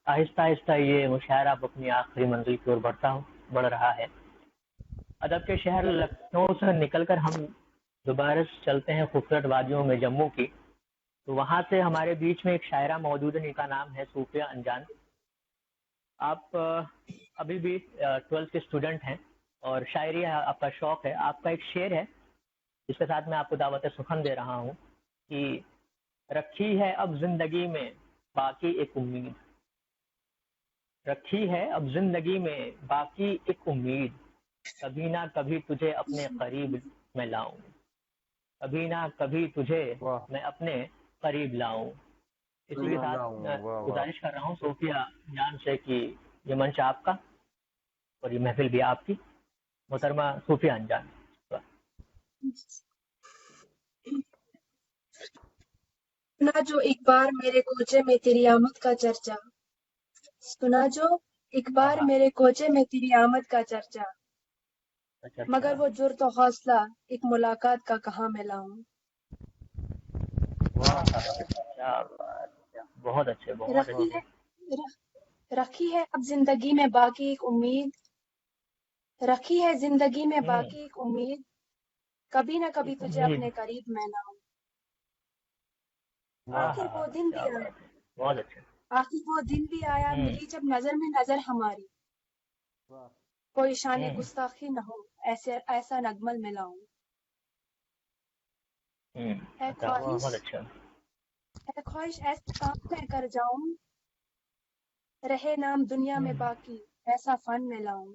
आहिस्ता आहिस्ता ये मुशायरा अब अपनी आखिरी मंजिल की ओर बढ़ रहा है। अदब के शहर लखनऊ से निकलकर हम दोबारा चलते हैं खूबसूरत वादियों में जम्मू की। तो वहाँ से हमारे बीच में एक शायरा मौजूद है जिनका नाम है सूफिया अंजान। आप अभी भी 12th के स्टूडेंट हैं और शायरी आपका शौक है। आपका एक शेर है जिसके साथ मैं आपको दावत सुखन दे रहा हूँ कि रखी है अब जिंदगी में बाकी एक उम्मीद। रखी है अब जिंदगी में बाकी एक उम्मीद। कभी ना कभी तुझे अपने करीब मैं लाऊं। कभी ना कभी तुझे मैं अपने करीब लाऊं। इसी के साथ गुजारिश कर रहा हूँ सूफिया जान से कि ये मंच आपका और ये महफिल भी आपकी। मोहतरमा सूफिया अंजान। सुना जो एक बार मेरे कोचे में तेरी आमद का चर्चा। सुना जो एक बार मेरे कोचे में तेरी आमद का चर्चा। मगर वो जुर्त तो हौसला एक मुलाकात का कहाँ मैं लाऊं। बहुत अच्छे, बहुत अच्छे। रखी है अब जिंदगी में बाकी एक उम्मीद। रखी है जिंदगी में बाकी एक उम्मीद। कभी ना कभी तुझे अपने करीब मैं लाऊं। आखिर वो दिन भी आया। बहुत अच्छे। आखिर वो दिन भी आया मिली जब नजर में नजर हमारी। कोई शान गुस्ताखी न हो ऐसा नगमल में लाऊं। है ख्वाहिश ऐसा काम मैं कर जाऊं। रहे नाम दुनिया में बाकी ऐसा फन में लाऊं।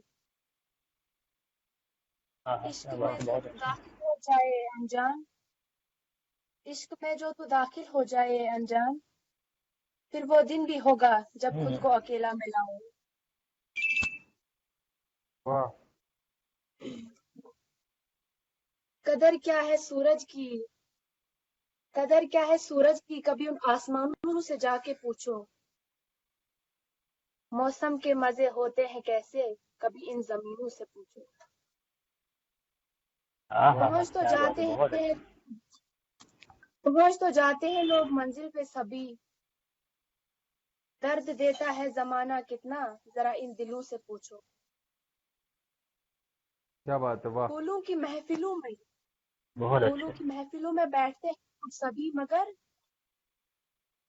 इश्क में जो तू दाखिल हो जाए अनजान। इश्क में जो तू दाखिल हो जाए अनजान। फिर वो दिन भी होगा जब खुद को अकेला मैं लाऊं। कदर क्या है सूरज की। कदर क्या है सूरज की कभी उन आसमानों से जाके पूछो। मौसम के मजे होते हैं कैसे कभी इन जमीनों से पूछो। पहुंच तो जाते हैं लोग मंजिल पे सभी। दर्द देता है जमाना कितना जरा इन दिलों से पूछो। क्या बात है, वाह। फूलों की महफिलों में बैठते हैं सभी, मगर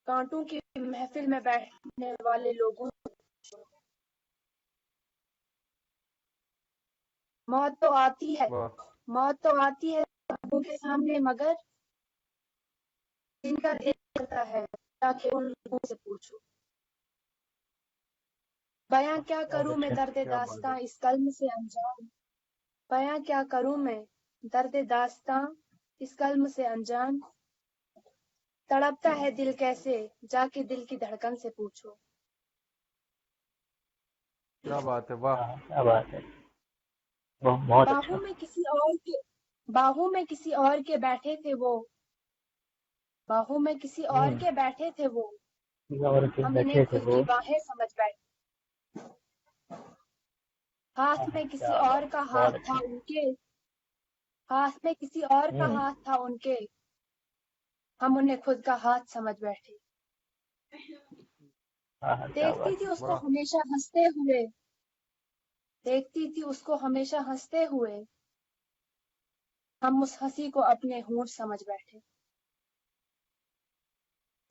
कांटों की महफिल में बैठने वाले लोगों से पूछो। मौत तो आती है लोगों के सामने, मगर जिनका दिल करता है ताकि उन लोगों से पूछो। बयां क्या बहुत करूं मैं अच्छा। दर्द क्या बात दास्तां है। इस कल्म से अनजान, बयां क्या करूं मैं दर्द दास्तां इस कल्म से अनजान, तड़पता है दिल कैसे जाके दिल की धड़कन से पूछो। क्या बात है, वाह। हाँ, क्या बात है, बहुत अच्छा। बाहों में किसी और के बाहों में किसी और के बैठे थे वो, बाहों में किसी और के बैठे थे वो, और के हम इन्हें बैठे थे खुद वो। की बाहें समझ बैठे। हाथ हाँ, में किसी क्या और बात, का हाथ बहुत था अच्छा। उनके, हाथ में किसी और का हाथ था उनके, हम उन्हें खुद का हाथ समझ बैठे। हाँ, क्या देखती बात थी है। उसको वाह। हमेशा हंसते हुए, देखती थी उसको हमेशा हंसते हुए, हम उस हंसी को अपने होंठ समझ बैठे। वो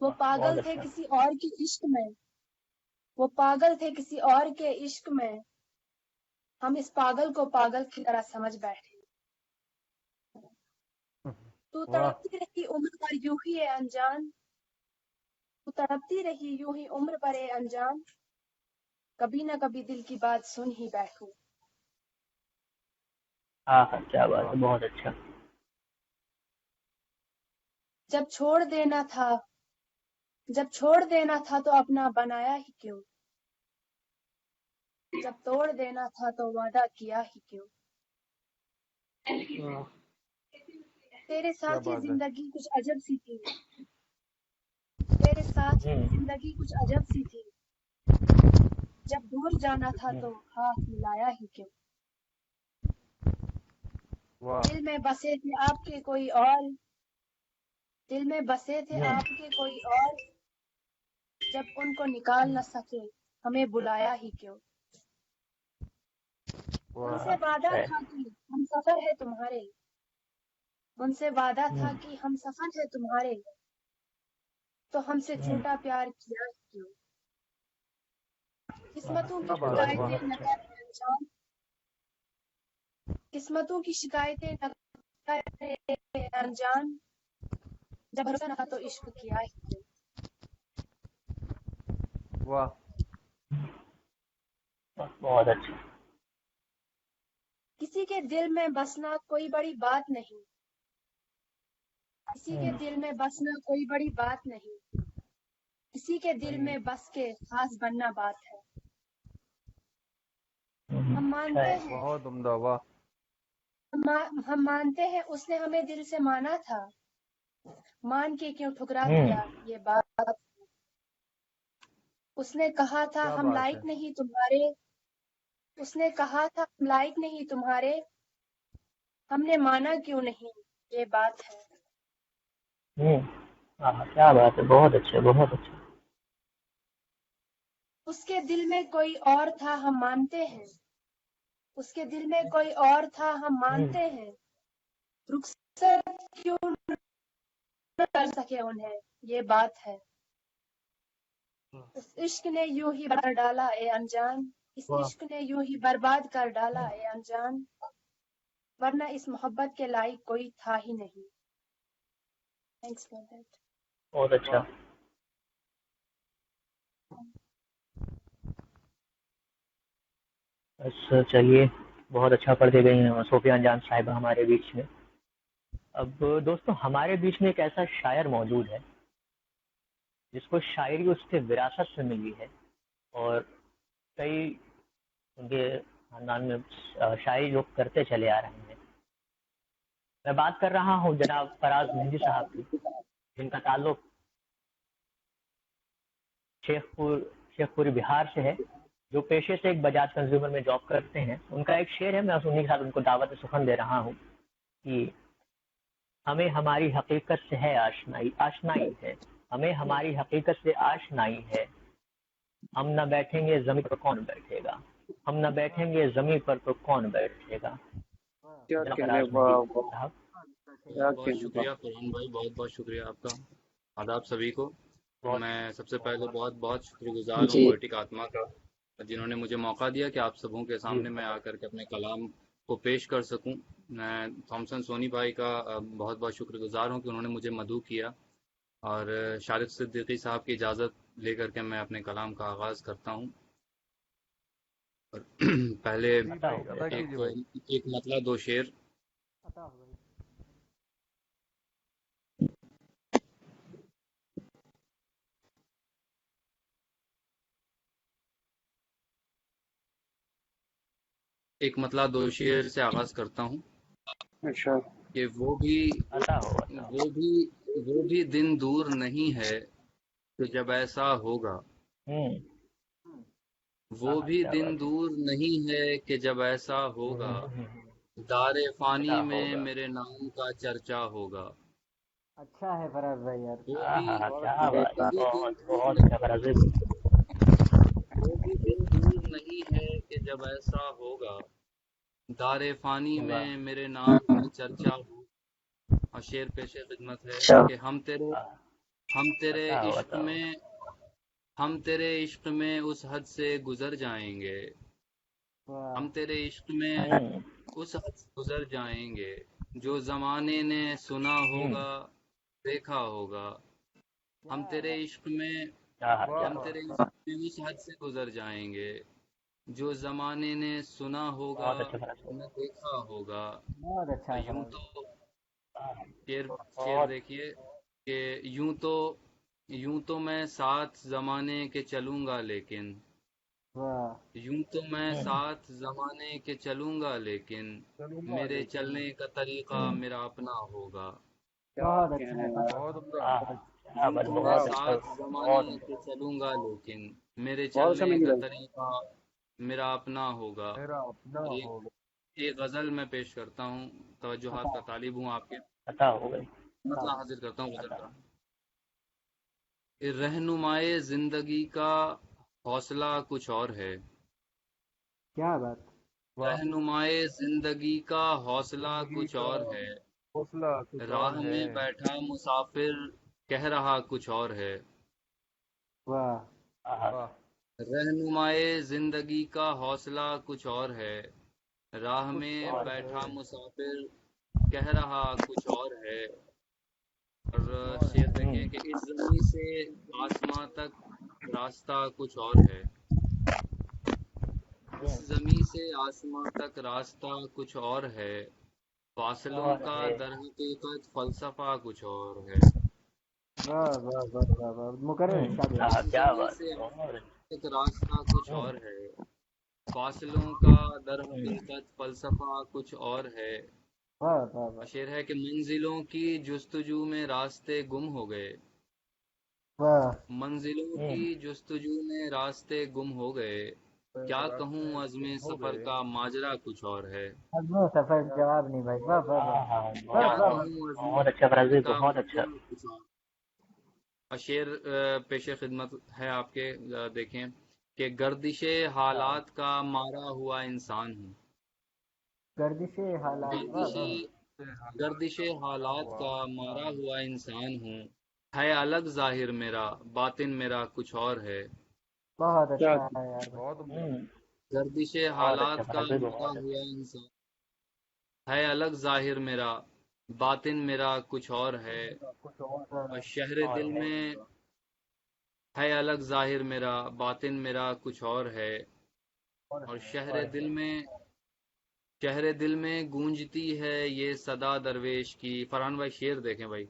बहुत पागल थे अच्छा। किसी और के इश्क में, वो पागल थे किसी और के इश्क में, हम इस पागल को पागल की तरह समझ बैठे। तू वाह। तड़पती रही उम्र पर यूं ही है अनजान, तू तड़पती रही यूं ही उम्र पर है अनजान, कभी न कभी दिल की बात सुन ही बैठूं। हाँ, क्या बात वाह। है, बहुत अच्छा। जब छोड़ देना था, जब छोड़ देना था तो अपना बनाया ही क्यों, जब तोड़ देना था तो वादा किया ही क्यों। तेरे क्या साथ ये बात है। जिंदगी कुछ अजब सी थी, तेरे साथ ये जिंदगी कुछ अजब सी थी, जब दूर जाना था तो हाथ मिलाया ही क्यों। वाह। दिल में बसे थे आपके कोई और, दिल में बसे थे आपके कोई और, जब उनको निकाल न सके हमें बुलाया ही क्यों। वाह। उनसे वादा है। था कि हम सफर है तुम्हारे, उनसे वादा था कि हम सफर है तुम्हारे, तो हमसे झूठा प्यार किया ही क्यों। किस्मतों की क्या बात है, वाह। शिकायतें न करे अनजान, किस्मतों की शिकायतें न करे अनजान, जब भरोसा न था तो इश्क किया ही क्यों। वाह। बहुत अच्छा। किसी के दिल में बसना कोई बड़ी बात नहीं, किसी के दिल में बसना कोई बड़ी बात नहीं, किसी के दिल में बस के खास बनना बात है। हम मानते हैं, बहुत उम्दा, वाह। हम मानते हैं उसने हमें दिल से माना था, मान के क्यों ठुकरा दिया ये बात। उसने कहा था क्या हम बात लायक है। नहीं तुम्हारे, उसने कहा था हम लायक नहीं तुम्हारे, हमने माना क्यों नहीं ये बात है। हाँ, क्या बात है, बहुत अच्छा, बहुत अच्छा। उसके दिल में कोई और था हम मानते हैं, उसके दिल में कोई और था हम मानते हैं, रुखसत क्यों न कर सके उन्हें ये बात है। इस इश्क ने यूं ही बर्बाद डाला ए अनजान, इस वाह। इश्क ने यूं ही बर्बाद कर डाला ए अनजान, वरना इस मोहब्बत के लायक कोई था ही नहीं। Thanks for that. बहुत अच्छा। बस चलिए, बहुत अच्छा पढ़ के गई हैं सोफिया जान साहिबा हमारे बीच में। अब दोस्तों, हमारे बीच में एक ऐसा शायर मौजूद है जिसको शायरी उसके विरासत से मिली है, और कई उनके खानदान में शायरी लोग करते चले आ रहे हैं। मैं बात कर रहा हूँ जनाब फराज मेहंदी साहब की, जिनका ताल्लुक शेखपुरी बिहार से है, जो पेशे से एक बजाज कंज्यूमर में जॉब करते हैं। उनका एक शेर है, मैं उन्हीं के साथ उनको दावत सुखन दे रहा हूँ कि हमें हमारी हकीकत से है आशनाई है, हमें हमारी हकीकत से आशनाई है, हम न बैठेंगे जमीन पर कौन बैठेगा, हम न बैठेंगे जमीन पर तो कौन बैठेगा। क्या जनाब कहने, फराज वाह मेहंदी वाह, साहब। क्या बहुत बहुत कहने, वाह। शुक्रिया फरहान भाई, बहुत बहुत शुक्रिया आपका। आदाब सभी को। बहुत मैं सबसे पहले बहुत बहुत शुक्रगुजार हूँ जी पोएटिक आत्मा का, जिन्होंने मुझे मौका दिया कि आप सबों के सामने मैं आकर के अपने कलाम को पेश कर सकूं। मैं थॉमसन सोनी भाई का बहुत बहुत शुक्रगुजार हूँ कि उन्होंने मुझे मदऊ किया, और शारिक सिद्दीकी साहब की इजाज़त लेकर के मैं अपने कलाम का आगाज़ करता हूँ। اور پہلے جی بھائی ادا کیجیے بھائی. ایک مطلع دو شعر. عطا ہو گئی. ایک مطلع دو شعر سے آغاز کرتا ہوں اچھا. کہ عطا ہو عطا ہو. وہ بھی دن دور نہیں ہے کہ جب ایسا ہوگا. ہوں. وہ بھی کیا دن بات ہے. دور نہیں ہے کہ جب ایسا ہوگا. دار فانی عطا میں ہوگا. میرے نام کا چرچا ہوگا. اچھا ہے فراز بھائی یار. وہ ہاں بھی ہاں بہت کیا اچھی بات بات ہے. وہ بھی دن بہت دور بہت نہیں اچھا فراز بھائی. وہ بھی دن دور نہیں ہے کہ جب ایسا ہوگا. دار فانی واہ. میں میرے نام کا چرچا ہو. اور شعر پیش خدمت ہے کہ ہم تیرے عطا ہو عشق عطا ہو. میں ہم تیرے عشق میں اس حد سے گزر جائیں گے. واہ. ہم تیرے عشق میں ہوں. اس حد سے گزر جائیں گے جو زمانے نے سنا ہوں. ہوگا دیکھا ہوگا. ہم کیا تیرے بات. عشق میں واہ ہم واہ. تیرے عشق میں اس حد سے گزر جائیں گے جو زمانے نے سنا ہوگا بہت اچھا فراز بھائی. نہ دیکھا ہوگا. بہت اچھا اور ہے یوں فراز تو بھائی. شعر بہت. دیکھیے کہ یوں تو میں ساتھ زمانے کے چلوں گا لیکن واہ. یوں تو میں ہوں. ساتھ زمانے کے چلوں گا لیکن چلوں گا میرے لیکن. چلنے کا طریقہ میرا اپنا ہوگا. کیا بہت اچھا کہنے ہے ہیں فراز یار. بہت بھائی. عمدہ. کیا یوں بات. تو میں بہت واہ. اچھا. ساتھ زمانے بہت عمدہ. کے چلوں گا لیکن میرے بہت اچھا چلنے منی کا بھائی. طریقہ میرا اپنا ہوگا. میرا اپنا اور ہوگا. ایک غزل میں پیش کرتا ہوں. توجہات عطا کا طالب ہوں آپ کے. عطا ہو گئی. عطا مطلع ہو. حاضر کرتا ہوں غزل عطا. کا. رہنمائے زندگی کا حوصلہ کچھ اور ہے. کیا بات. واہ. رہنمائے زندگی کا حوصلہ زندگی کچھ کا اور ہے. حوصلہ کچھ اور راہ ہے. میں بیٹھا مسافر کہہ رہا کچھ اور ہے. واہ. واہ. رہنمائے زندگی کا حوصلہ کچھ اور ہے. راہ کچھ میں اور ہے. بیٹھا مسافر کہہ رہا کچھ اور ہے. اور اور شعر ہے. دیکھیں کہ اس زمین سے آسماں تک راستہ کچھ اور ہے. اس زمین سے آسماں تک راستہ کچھ اور ہے. فاصلوں اور کا ہے. در حقیقت فلسفہ کچھ اور ہے. واہ واہ واہ واہ واہ. مقرر ارشاد ہے. اس کیا زمین بات. سے اور. ایک راستہ کچھ ہوں. اور ہے. فاصلوں کا در ہوں. حقیقت فلسفہ کچھ اور ہے. واہ واہ واہ. شعر ہے کہ منزلوں کی جستجو میں راستے گم ہو گئے. واہ. منزلوں ہوں. کی جستجو میں راستے گم ہو گئے. کیا کہوں راستے عزم گم ہو سفر گئے. کا ماجرا کچھ اور ہے. عزم سفر کیا جواب نہیں بھائی. واہ واہ واہ. ہاں کیا واہ واہ بہت واہ. کہوں عزم بہت اچھا فراز سفر بھائی. کا بہت اچھا. ماجرا کچھ اور. اور شعر پیش خدمت ہے آپ کے. دیکھیں کہ گردش حالات کا مارا ہوا انسان ہوں. گردش حالات. واہ گردش واہ. گردش حالات کا مارا ہوا انسان ہوں. ہے الگ ظاہر میرا باطن میرا کچھ اور ہے. بہت کیا اچھا ہے یار بھائی. بہت عمدہ. ہوں. گردش بہت اچھا حالات کا فراز بھائی. مارا بہت ہوا اچھا. انسان ہے الگ ظاہر میرا باطن میرا کچھ اور ہے. کچھ اور. اور شہر اور دل ہے. میں ہے الگ ظاہر میرا باطن میرا کچھ اور ہے. اور شہر دل میں گونجتی ہے یہ صدا درویش کی. فرحان بھائی شعر دیکھیں بھائی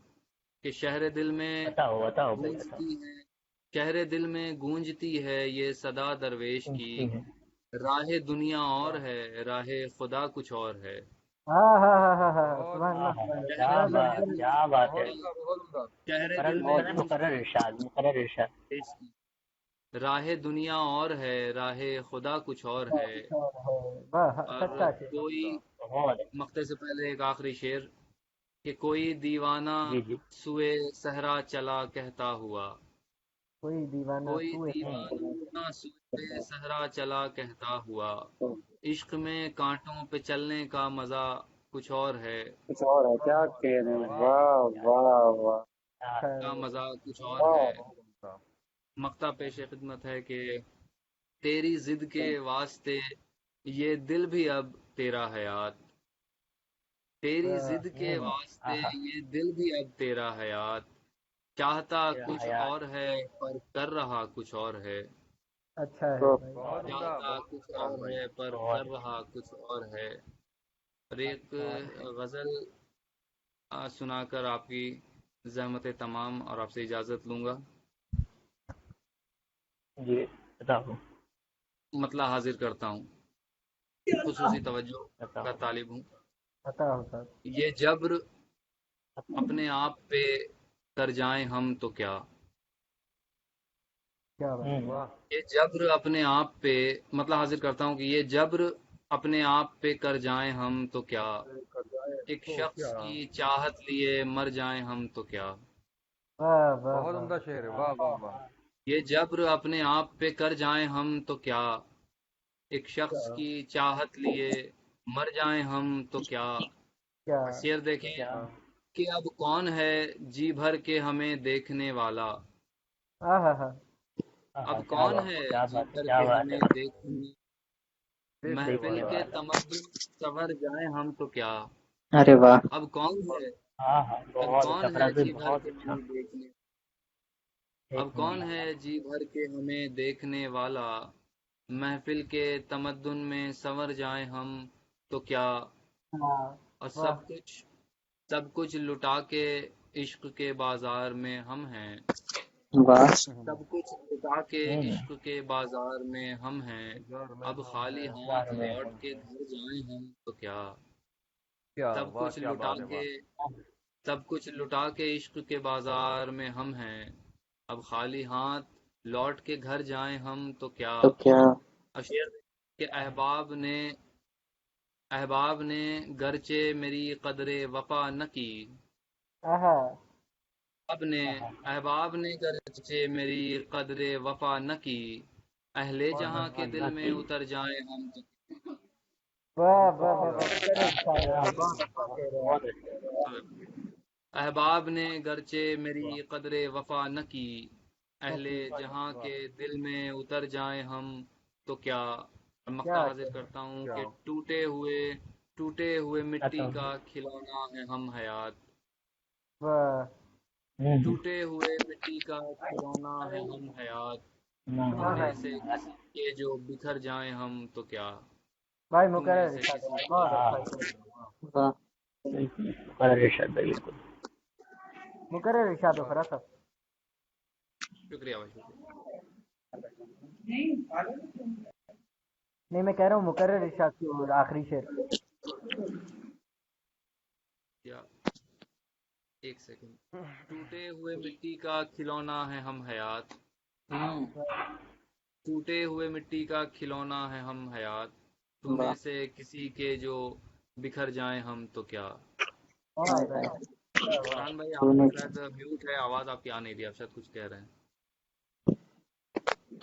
کہ شہر دل میں عطا ہو بھائی. عطا گونجتی ہے شہر دل میں گونجتی ہے یہ صدا درویش کی. پوچھتی ہے. راہ دنیا اور ہے راہ خدا کچھ اور ہے. ہاں ہاں ہاں ہاں ہاں. بہت سبحان عمدہ. اللہ. شہر کیا دل بات. میں کیا بات ہے. بہت عمدہ. بہت عمدہ. شہر فراز دل میں بھائی نے گونجتی مقرر ارشاد. مقرر ارشاد. راہ دنیا اور ہے راہ خدا کچھ اور ہے. واہ اور سچا ہے. کوئی بہت. مقطع سے پہلے ایک آخری شعر کہ کوئی دیوانہ جی جی. سوئے صحرا چلا کہتا ہوا. کوئی دیوانہ کوئی سوئے. دیوانہ سوئے صحرا چلا کہتا ہوا. عشق میں کانٹوں پہ چلنے کا مزہ کچھ اور ہے. کچھ اور ہے. کیا کہنے ہیں. واہ. واہ واہ واہ. کا مزہ کچھ اور واہ. ہے. مقطع پیش خدمت ہے کہ تیری ضد کے واسطے یہ دل بھی اب تیرا حیات. تیری ضد کے واسطے یہ دل بھی اب تیرا حیات. چاہتا کچھ اور ہے پر کر رہا کچھ اور ہے. अच्छा है भाई। बहुत उम्दा, चाहता बहुत कुछ फरहान और भाई। है पर कर रहा कुछ और है। और एक गजल सुनाकर आपकी ज़हमत तमाम और आपसे इजाज़त लूँगा। जी बताओ। मतला हाजिर करता हूँ, खुसूसी तवज्जो का बताओ तालिब हूँ। बताओ सर। ये जब्र अपने आप पे कर जाएं हम तो क्या, क्या बात है। वाह, ये जब्र अपने आप पे, मतलब हाजिर करता हूँ कि ये जब्र अपने आप पे कर जाएं हम तो क्या, कर जाए एक तो शख्स क्या। की चाहत लिए मर जाएं हम तो क्या। वाह वाह बहुत वाह। उम्दा शेर है, वाह वाह वाह। ये जब्र अपने आप पे कर जाएं हम तो क्या, एक शख्स क्या। की चाहत लिए मर जाएं हम तो क्या। क्या। शेर देखें क्या। कि अब कौन है जी भर के हमें देखने वाला, हाँ हाँ हाँ। अब क्या कौन बात है है, क्या जी बात है, भर क्या के बात है। हमें देखने, देखने महफिल देखने वाला। के वाला। तमद्दुन सवर जाएं हम तो क्या। अरे वाह। अब कौन है, हाँ हाँ, अब बहुत कौन अच्छा है फराज भाई, जी भर बहुत के अच्छा। हमें देखने, अब देखने कौन वाला। है जी भर के हमें देखने वाला, महफिल के तमद्दुन में संवर जाएं हम तो क्या। हाँ। और वाह सब कुछ लुटा के इश्क के बाजार में हम हैं, वाह। सब कुछ लुटा के हम्म। इश्क के बाजार में हम हैं। बाजार में अब हम खाली हैं। हाथ बाजार में लौट हम। के घर जाएं हम तो क्या। क्या सब वाह, कुछ क्या लुटा बात है, के वाह। सब कुछ लुटा के इश्क के बाजार में हम हैं, अब खाली हाथ लौट के घर जाएं हम तो क्या। तो क्या। अशेर के अहबाब ने गरचे मेरी कदरे वफा न की, आहा। अहबाब ने गरचे मेरी कदरे वफा न की, अहले जहां के दिल में उतर जाएं हम तो। वाह वाह वाह वाह। मुकर्रर शायर है, बहुत अच्छा शेर है यार। बहुत अच्छा। अहबाब ने गरचे मेरी कदरे वफा न की, अहले नकी। जहां के दिल में उतर जाएं हम तो क्या। मक्ता क्या हाजिर शेर है। करता हूँ क्या। कि टूटे हुए मिट्टी बताओ। का खिलौना है हम हयात, वाह। टूटे हुए मिट्टी का खिलौना है हम हयात, आहा। उनमें से किसी के जो बिखर जाएं हम तो क्या, भाई उनमें मुकर्रर से इरशाद किसी भाई, के बहुत जो अच्छा हाँ शेर है। वाह। बिल्कुल, मुकर्रर इरशाद भाई, बिल्कुल। मुकर्रर इरशाद हो फराज साहब। शुक्रिया भाई, शुक्रिया। नहीं मैं कह रहा हूँ मुकर्रर इरशाद की और आखिरी शेर। या एक सेकंड। टूटे हुए मिट्टी का खिलौना है हम हयात, टूटे हुए मिट्टी का खिलौना है हम हयात, वाह। में से किसी के जो बिखर जाएं हम तो क्या। वाह भाई। फरहान भाई आपका शायद म्यूट है, आवाज आपकी आ नहीं रही, आप शायद कुछ कह रहे हैं।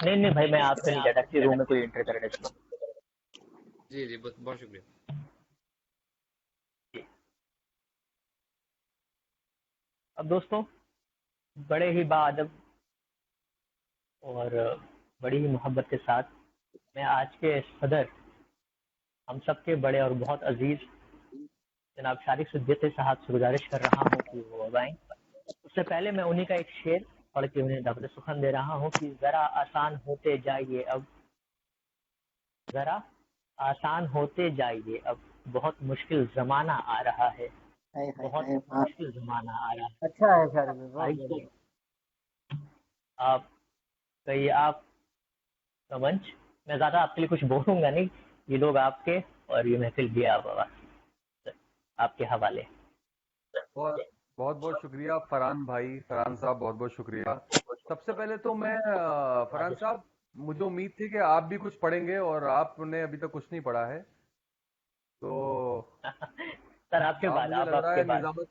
नहीं नहीं भाई, मैं आपसे नहीं कहता कि रूम में कोई एंटर करे इसको। जी जी, बहुत शुक्रिया। अब दोस्तों, बड़े ही बाअदब और बड़ी ही मोहब्बत के साथ मैं आज के सदर, हम सबके बड़े और बहुत अजीज जनाब शारिक सिद्दीकी साहब से गुजारिश कर रहा हूँ कि वो अब आएं। उससे पहले मैं उन्हीं का एक शेर पढ़ के उन्हें दावत सुखन दे रहा हूँ कि जरा आसान होते जाइए अब, जरा आसान होते जाइए अब, बहुत मुश्किल जमाना आ रहा है, हाय हाय बहुत हाय, वाह। मुश्किल जमाना आ रहा है। अच्छा है शायर भाई, बहुत तारीख को बढ़िया। आप कहिए, आप का मंच, मैं ज्यादा आपके लिए कुछ बोलूंगा नहीं, ये लोग आपके और ये महफिल भी आपके हवाले। बहुत बहुत बहुत शुक्रिया फरहान भाई, फरहान साहब, बहुत बहुत शुक्रिया। सबसे पहले तो मैं फरहान साहब, मुझे उम्मीद थी कि आप भी कुछ पढ़ेंगे और आपने अभी तक कुछ नहीं पढ़ा है, तो सर आपके आप, बाद, मुझे आप लग रहा आपके है बाद। निजामत,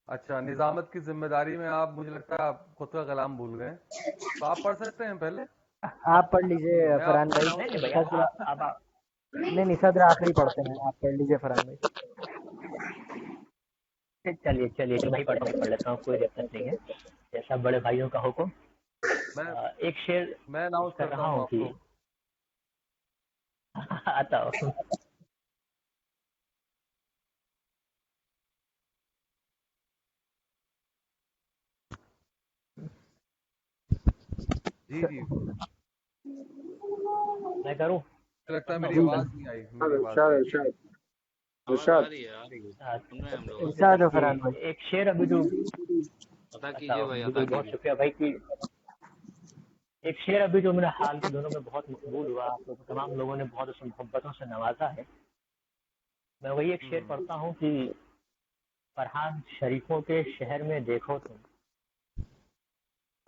अच्छा निजामत की जिम्मेदारी में आप, मुझे लगता है आप खुद का कलाम भूल गए, तो आप पढ़ सकते हैं पहले। आप पढ़ लीजिए मैं फरहान आपको भाई। नहीं नहीं अनाउंस भैया, सदर, आप नहीं सदर आखिरी पढ़ते हैं, आप पढ़ लीजिए फरहान भाई। चलिए चलिए, मैं पढ़ लेता हूँ, कोई दिक्कत नहीं है, जैसा बड़े भाइयों का हुक्म। मैं एक शेर मैं अनाउंस कर करता रहा हूँ हूँ कि आपको। आता हूँ। जी जी। मैं करूं? लगता है मेरी जी आवाज नहीं आई, मेरी आवाज नहीं आई। आवाज आ रही है, आ रही है, सुन रहे हैं हम लोग। इरशाद हो फरहान भाई। एक शेर अभी जो अता कीजिए भाई, अता बहुत कीजिए। शुक्रिया भाई कि एक शेर अभी जो मेरे हाल के दिनों में बहुत मकबूल हुआ, आप लोग तमाम लोगों ने बहुत उसे मोहब्बतों से नवाजा है। मैं वही एक शेर पढ़ता हूँ कि फरहान शरीफों के शहर में देखो तुम,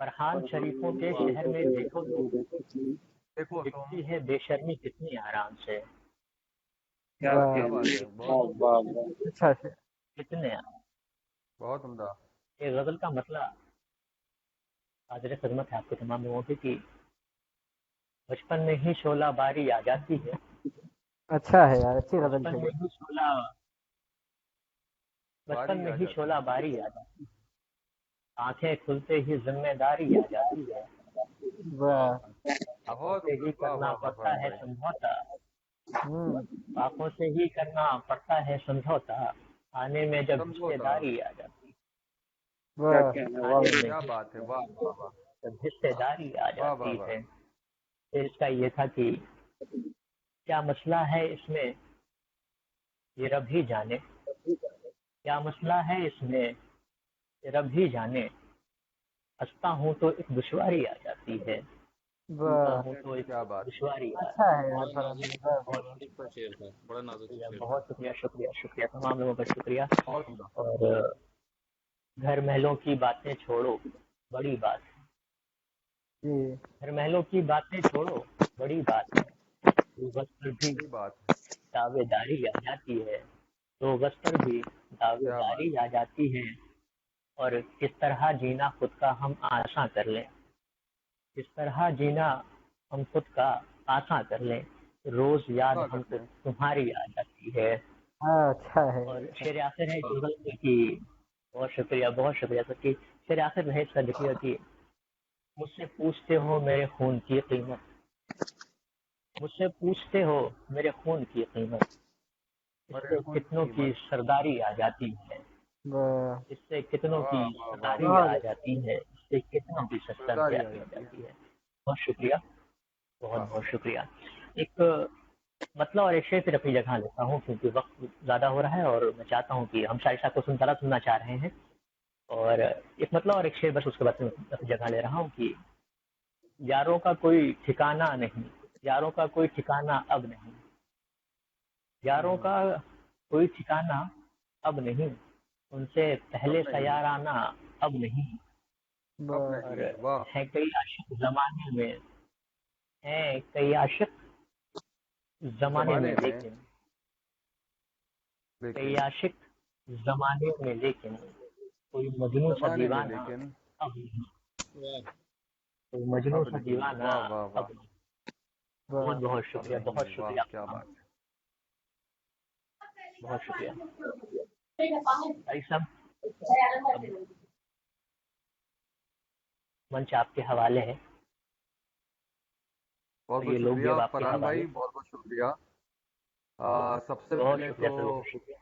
फरहान शरीफों के शहर में देखो तुम, देखो दिखती है बेशर्मी कितनी आराम से, क्या बात है, बहुत अच्छा से कितने बहुत उम्दा। ये गजल का मसला हाजिर खिदमत है आपके तमाम लोगों की कि बचपन में ही शोला बारी आ जाती है, अच्छा है यार, अच्छी गजल बचपन थी। में ही शोला बारी आ जाती है, आंखें खुलते ही जिम्मेदारी आ जाती है, वाह। आंखों से ही करना पड़ता है समझौता, आंखों से ही करना पड़ता है समझौता, आने में जब हिस्सेदारी आ जाती है, वाह क्या बात है, वाह वाह वाह, जब हिस्सेदारी आ वाह वाह जाती वाह। है। फिर इसका ये था कि क्या मसला है इसमें ये रब ही जाने, क्या मसला है इसमें ये रब ही जाने, हंसता हूँ तो एक दुश्वारी आ जाती है, हंसता हूँ तो एक क्या बात, दुश्वारी आ अच्छा है यार बड़ा फरहान नाजुक, भाई, बड़ा नाजुक सा शेर था, बड़ा नाजुक सा शेर था। बहुत शुक्रिया शुक्रिया शुक्रिया, तमाम लोगों का शुक्रिया। बहुत उम्दा। और घर महलों की बातें छोड़ो बड़ी बात है, जी घर महलों की बातें छोड़ो बड़ी बात है, तो गज पर भी सही बात, दावेदारी आ जाती है, तो गज पर भी दावेदारी आ जाती है, और किस तरह जीना खुद का हम आसान कर लें, किस तरह जीना हम खुद का आसान कर लें, रोज याद हमको तुम्हारी आ जाती है। हाँ, अच्छा है। और शेर आखिर है गजल में कि बहुत शुक्रिया सर कि शेर आखिर रहे इसका लिखिए कि मुझसे पूछते हो मेरे खून की कीमत, मुझसे पूछते हो मेरे खून की कीमत, इससे कितनों की सरदारी आ जाती है, इससे कितनों की सरदारी आ जाती है, इससे कितनों की सरदारी आ जाती है। बहुत शुक्रिया, बहुत बहुत शुक्रिया। एक मतलब और एक शेर फिर अपनी जगह लेता हूँ क्योंकि वक्त ज़्यादा हो रहा है और मैं चाहता हूँ कि हम शायद साहब को सुनना चाह रहे हैं, और एक मतलब और एक शेर बस उसके बाद मैं अपनी जगह ले रहा हूँ कि यारों का कोई ठिकाना नहीं, यारों का कोई ठिकाना अब नहीं, यारों का कोई ठिकाना अब नहीं, उनसे पहले सा याराना अब नहीं, और है कई आशिक ज़माने में, है कई आशिक ज़माने में, लेकिन कई आशिक ज़माने में, लेकिन कोई मजनू सा दीवाना अब नहीं, कोई मजनू सा दीवाना अब नहीं। बहुत बहुत शुक्रिया, बहुत शुक्रिया, क्या बात है, बहुत शुक्रिया भाई साहब। मंच आपके हवाले है, बहुत ये बहुत लोग शुक्रिया आपके फरहान हवाले। भाई, बहुत बहुत शुक्रिया। सबसे बहुत पहले शुक्रिया सर, तो बहुत शुक्रिया।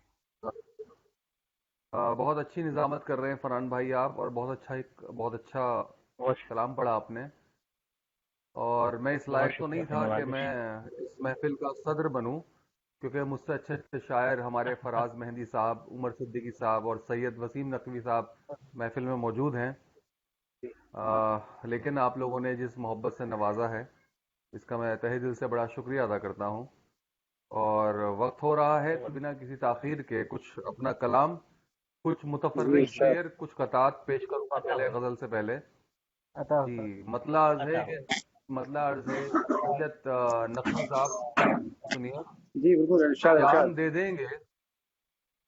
बहुत अच्छी निजामत कर रहे हैं फरहान भाई आप, और बहुत अच्छा कलाम पढ़ा आपने, और मैं इस लायक तो नहीं था कि मैं इस महफिल का सदर बनूं, क्योंकि मुझसे अच्छे अच्छे शायर हमारे फराज मेहंदी साहब, उमर सिद्दीकी साहब और सैयद वसीम नकवी साहब महफिल में मौजूद हैं। लेकिन आप लोगों ने जिस मोहब्बत से नवाजा है, इसका मैं तहे दिल से बड़ा शुक्रिया अदा करता हूं। और वक्त हो रहा है तो बिना किसी ताखीर के कुछ अपना कलाम, कुछ मुतफर्रिक शेर, कुछ कतात पेश करूंगा पहले गजल से पहले। जी, मतलब अर्ज है सैयद नकवी साहब, सुनिए। जी बिल्कुल,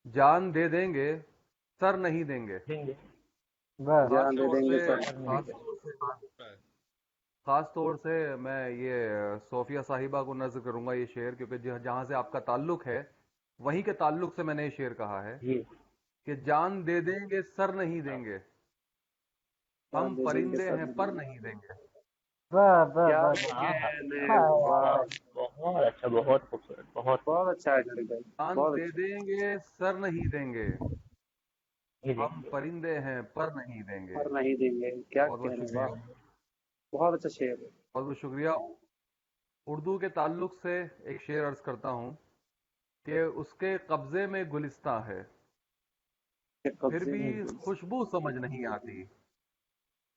जान दे देंगे सर नहीं देंगे, खास तौर से मैं ये सोफिया साहिबा को नज़र करूंगा ये शेर, क्योंकि जहां से आपका ताल्लुक है वहीं के ताल्लुक से मैंने ये शेर कहा है कि जान दे देंगे सर नहीं देंगे, हम परिंदे हैं पर नहीं देंगे। बहुत अच्छा, बहुत खूबसूरत, बहुत अच्छा है। जान दे देंगे सर नहीं देंगे, हम परिंदे हैं पर नहीं देंगे। क्या बहुत बहुत शुक्रिया, बहुत अच्छा शेर, बहुत बहुत शुक्रिया। اردو کے تعلق سے ایک شعر عرض کرتا ہوں کہ اس کے قبضے میں گلستہ ہے پھر بھی خوشبو سمجھ نہیں آتی،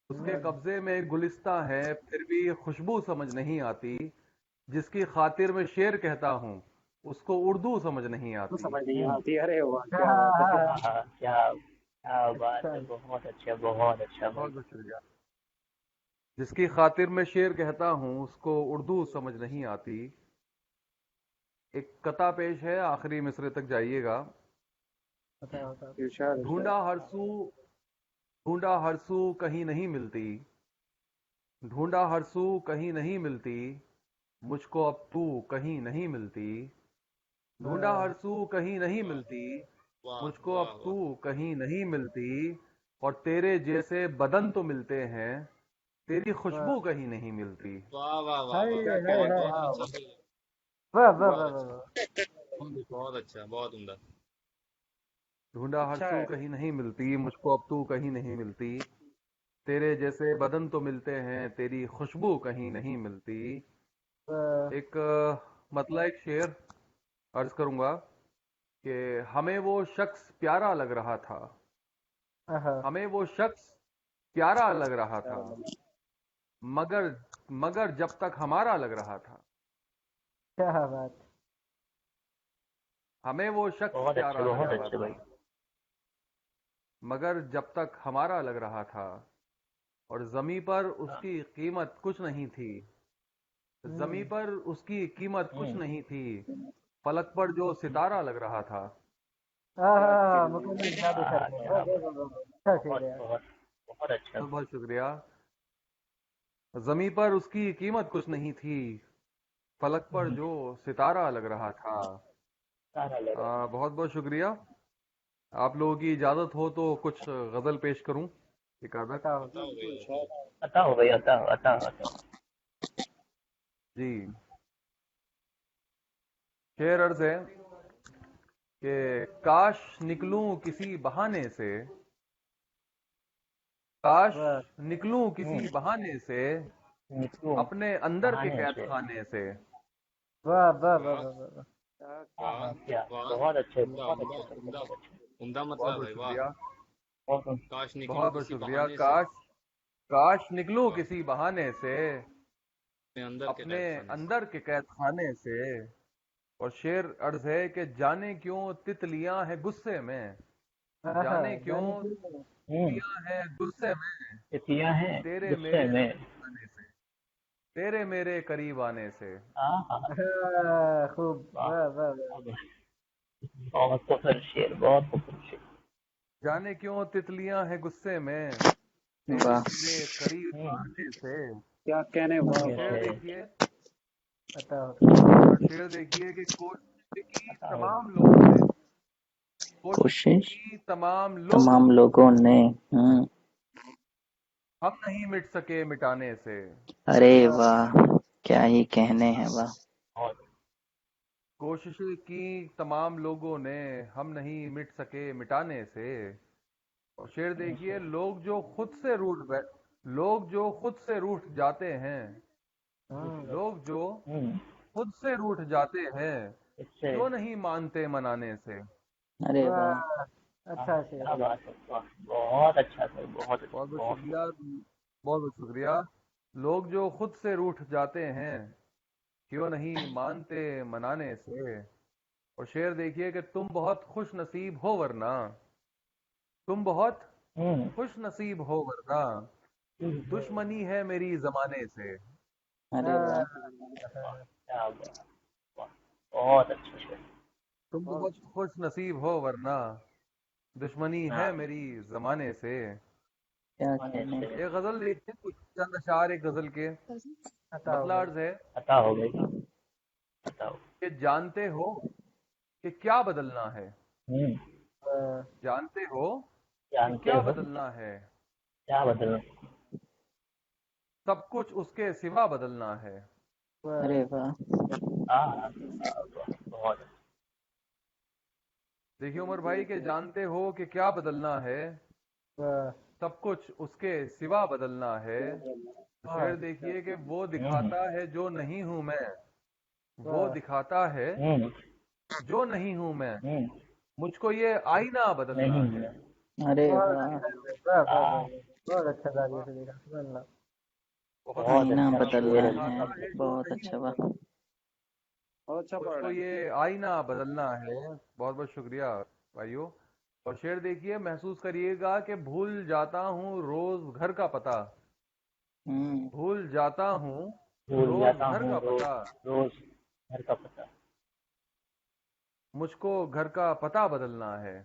اس کے قبضے میں گلستہ ہے پھر بھی خوشبو سمجھ نہیں آتی، جس کی خاطر میں شعر کہتا ہوں اس کو اردو سمجھ نہیں آتی۔ سمجھ نہیں آتی، ارے واہ کیا بات ہے، کیا بات ہے، بہت اچھا بہت اچھا بھائی۔ بہت بہت شکریہ۔ جس کی خاطر میں شعر کہتا ہوں اس کو اردو سمجھ نہیں آتی۔ ایک قطع پیش ہے، آخری مصرے تک جائیے گا۔ ارشاد ڈھونڈا ہر سو کہیں نہیں ملتی، ڈھونڈا ہر سو کہیں نہیں ملتی، مجھ کو اب تو کہیں نہیں ملتی، ڈھونڈا ہر سو کہیں نہیں ملتی، مجھ کو اب تو کہیں نہیں ملتی، اور تیرے جیسے بدن تو ملتے ہیں، تیری خوشبو کہیں نہیں ملتی۔ واہ واہ واہ کیا واہ، کہنے بہت کا؟ اچھا بھائی، بہت اچھا، بہت عمدہ۔ ڈھونڈا ہر سو کہیں نہیں ملتی، مجھ کو اب تو کہیں نہیں ملتی، تیرے جیسے بدن تو ملتے ہیں، تیری خوشبو کہیں نہیں ملتی۔ ایک مطلع ایک شعر عرض کروں گا کہ ہمیں وہ شخص پیارا لگ رہا تھا، ہمیں وہ شخص پیارا لگ رہا تھا، مگر جب تک ہمارا لگ رہا تھا، کیا بات، ہمیں وہ شخص بہت پیارا اچھا لگ بہت رہا اچھا تھا بھائی۔ مگر جب تک ہمارا لگ رہا تھا، اور زمیں پر اس کی قیمت کچھ نہیں تھی، زمیں پر اس کی قیمت کچھ نہیں تھی، فلک پر جو ستارہ لگ رہا تھا۔ مکمل جادو کر دیں، اچھا شعر ہے۔ بہت اچھا۔ بہت شکریہ۔ زمیں پر اس کی قیمت کچھ نہیں تھی، فلک پر جو ستارہ لگ رہا تھا۔ بہت بہت شکریہ۔ آپ لوگوں کی اجازت ہو تو کچھ غزل پیش کروں، ایک آدھا۔ عطا ہو بھائی، عطا ہو، عطا ہو، عطا ہو۔ جی، شعر عرض ہے کہ کاش نکلوں کسی بہانے سے، کاش نکلوں کسی بہانے سے، اپنے اندر کے قید خانے سے۔ واہ واہ واہ واہ، بہت اچھے، عمدہ بہت عمدہ اچھے، عمدہ بہت اچھے۔ عمدہ بہت مطلب بہت ہے، واہ۔ شکریہ، کاش نکلوں بہت بہت کسی شکریہ۔ بہانے سے کاش نکلوں کسی بہانے سے، اپنے اندر کے قید خانے سے۔ اور شعر عرض ہے کہ جانے کیوں تتلیاں ہیں غصے میں، جانے کیوں تتلیاں ہیں غصے میں، اتیاں ہیں تیرے غصے میرے میں، آنے سے، تیرے میرے قریب آنے سے۔ خوب، واہ واہ واہ، بہت خوبصورت شعر، بہت خوبصورت شعر۔ جانے کیوں تتلیاں ہیں غصے میں، تیرے واہ میرے قریب آنے سے۔ کیا کہنے، واہ شعر واہ، دیکھیے، عطا ہو، شعر دیکھیے کہ کوشش کی تمام لوگوں نے، کوشش کی تمام تمام لوگوں نے، ہم نہیں مٹ سکے مٹانے سے۔ ارے واہ کیا ہی کہنے ہیں، واہ، کوششیں کی تمام لوگوں نے، ہم نہیں مٹ سکے مٹانے سے۔ اور شعر دیکھیے، لوگ جو خود سے روٹھ جاتے ہیں، لوگ جو خود سے روٹھ جاتے ہیں، کیوں نہیں مانتے منانے سے۔ ارے واہ، اچھا شعر، بہت اچھا سر، بہت بہت بہت بہت شکریہ، بہت بہت شکریہ۔ لوگ جو خود سے روٹھ جاتے ہیں، کیوں نہیں مانتے منانے سے۔ اور شعر دیکھیے کہ تم بہت خوش نصیب ہو ورنہ، تم بہت خوش نصیب ہو ورنہ، دشمنی ہے میری زمانے سے۔ ارے واہ، بہت اچھا شعر۔ تم بہت خوش نصیب ہو ورنہ، دشمنی ہے میری زمانے سے۔ کیا کہنے، ایک غزل دیکھتے ہیں، کچھ چند اشعار ایک غزل کے۔ مطلع عرض ہے عطا ہو گئی، عطا ہو۔ کہ جانتے ہو کہ کیا بدلنا ہے، جانتے ہو کہ جانتے کیا ہو بدلنا ہے، کیا بدلنا، سب کچھ اس کے سوا بدلنا ہے۔ ارے واہ، بہت دیکھیے عمر بھائی کہ جانتے ہو کہ کیا بدلنا ہے، سب کچھ اس کے سوا بدلنا ہے، शेर देखिए कि वो दिखाता है जो नहीं हूं मैं, वो दिखाता है जो नहीं हूं मैं, मुझको ये आईना बदलना है। अरे बहुत वाह, अच्छा, वाह वाह वाह, बहुत अच्छा जादू से देखा, सुभान अल्लाह। बहुत आईना अच्छा, बदलना वो है, दिखाता है जो बहुत नहीं अच्छा, हूं वाह। मैं, बहुत अच्छा पढ़ मुझको रहे हैं। ये आईना बदलना है। बहुत बहुत शुक्रिया भाइयों। और शेर देखिए, महसूस करिएगा कि भूल जाता हूँ रोज घर का पता, भूल जाता हूँ भूल रोज जाता घर हूँ का रोज पता, रोज घर का पता। मुझको घर का पता बदलना है।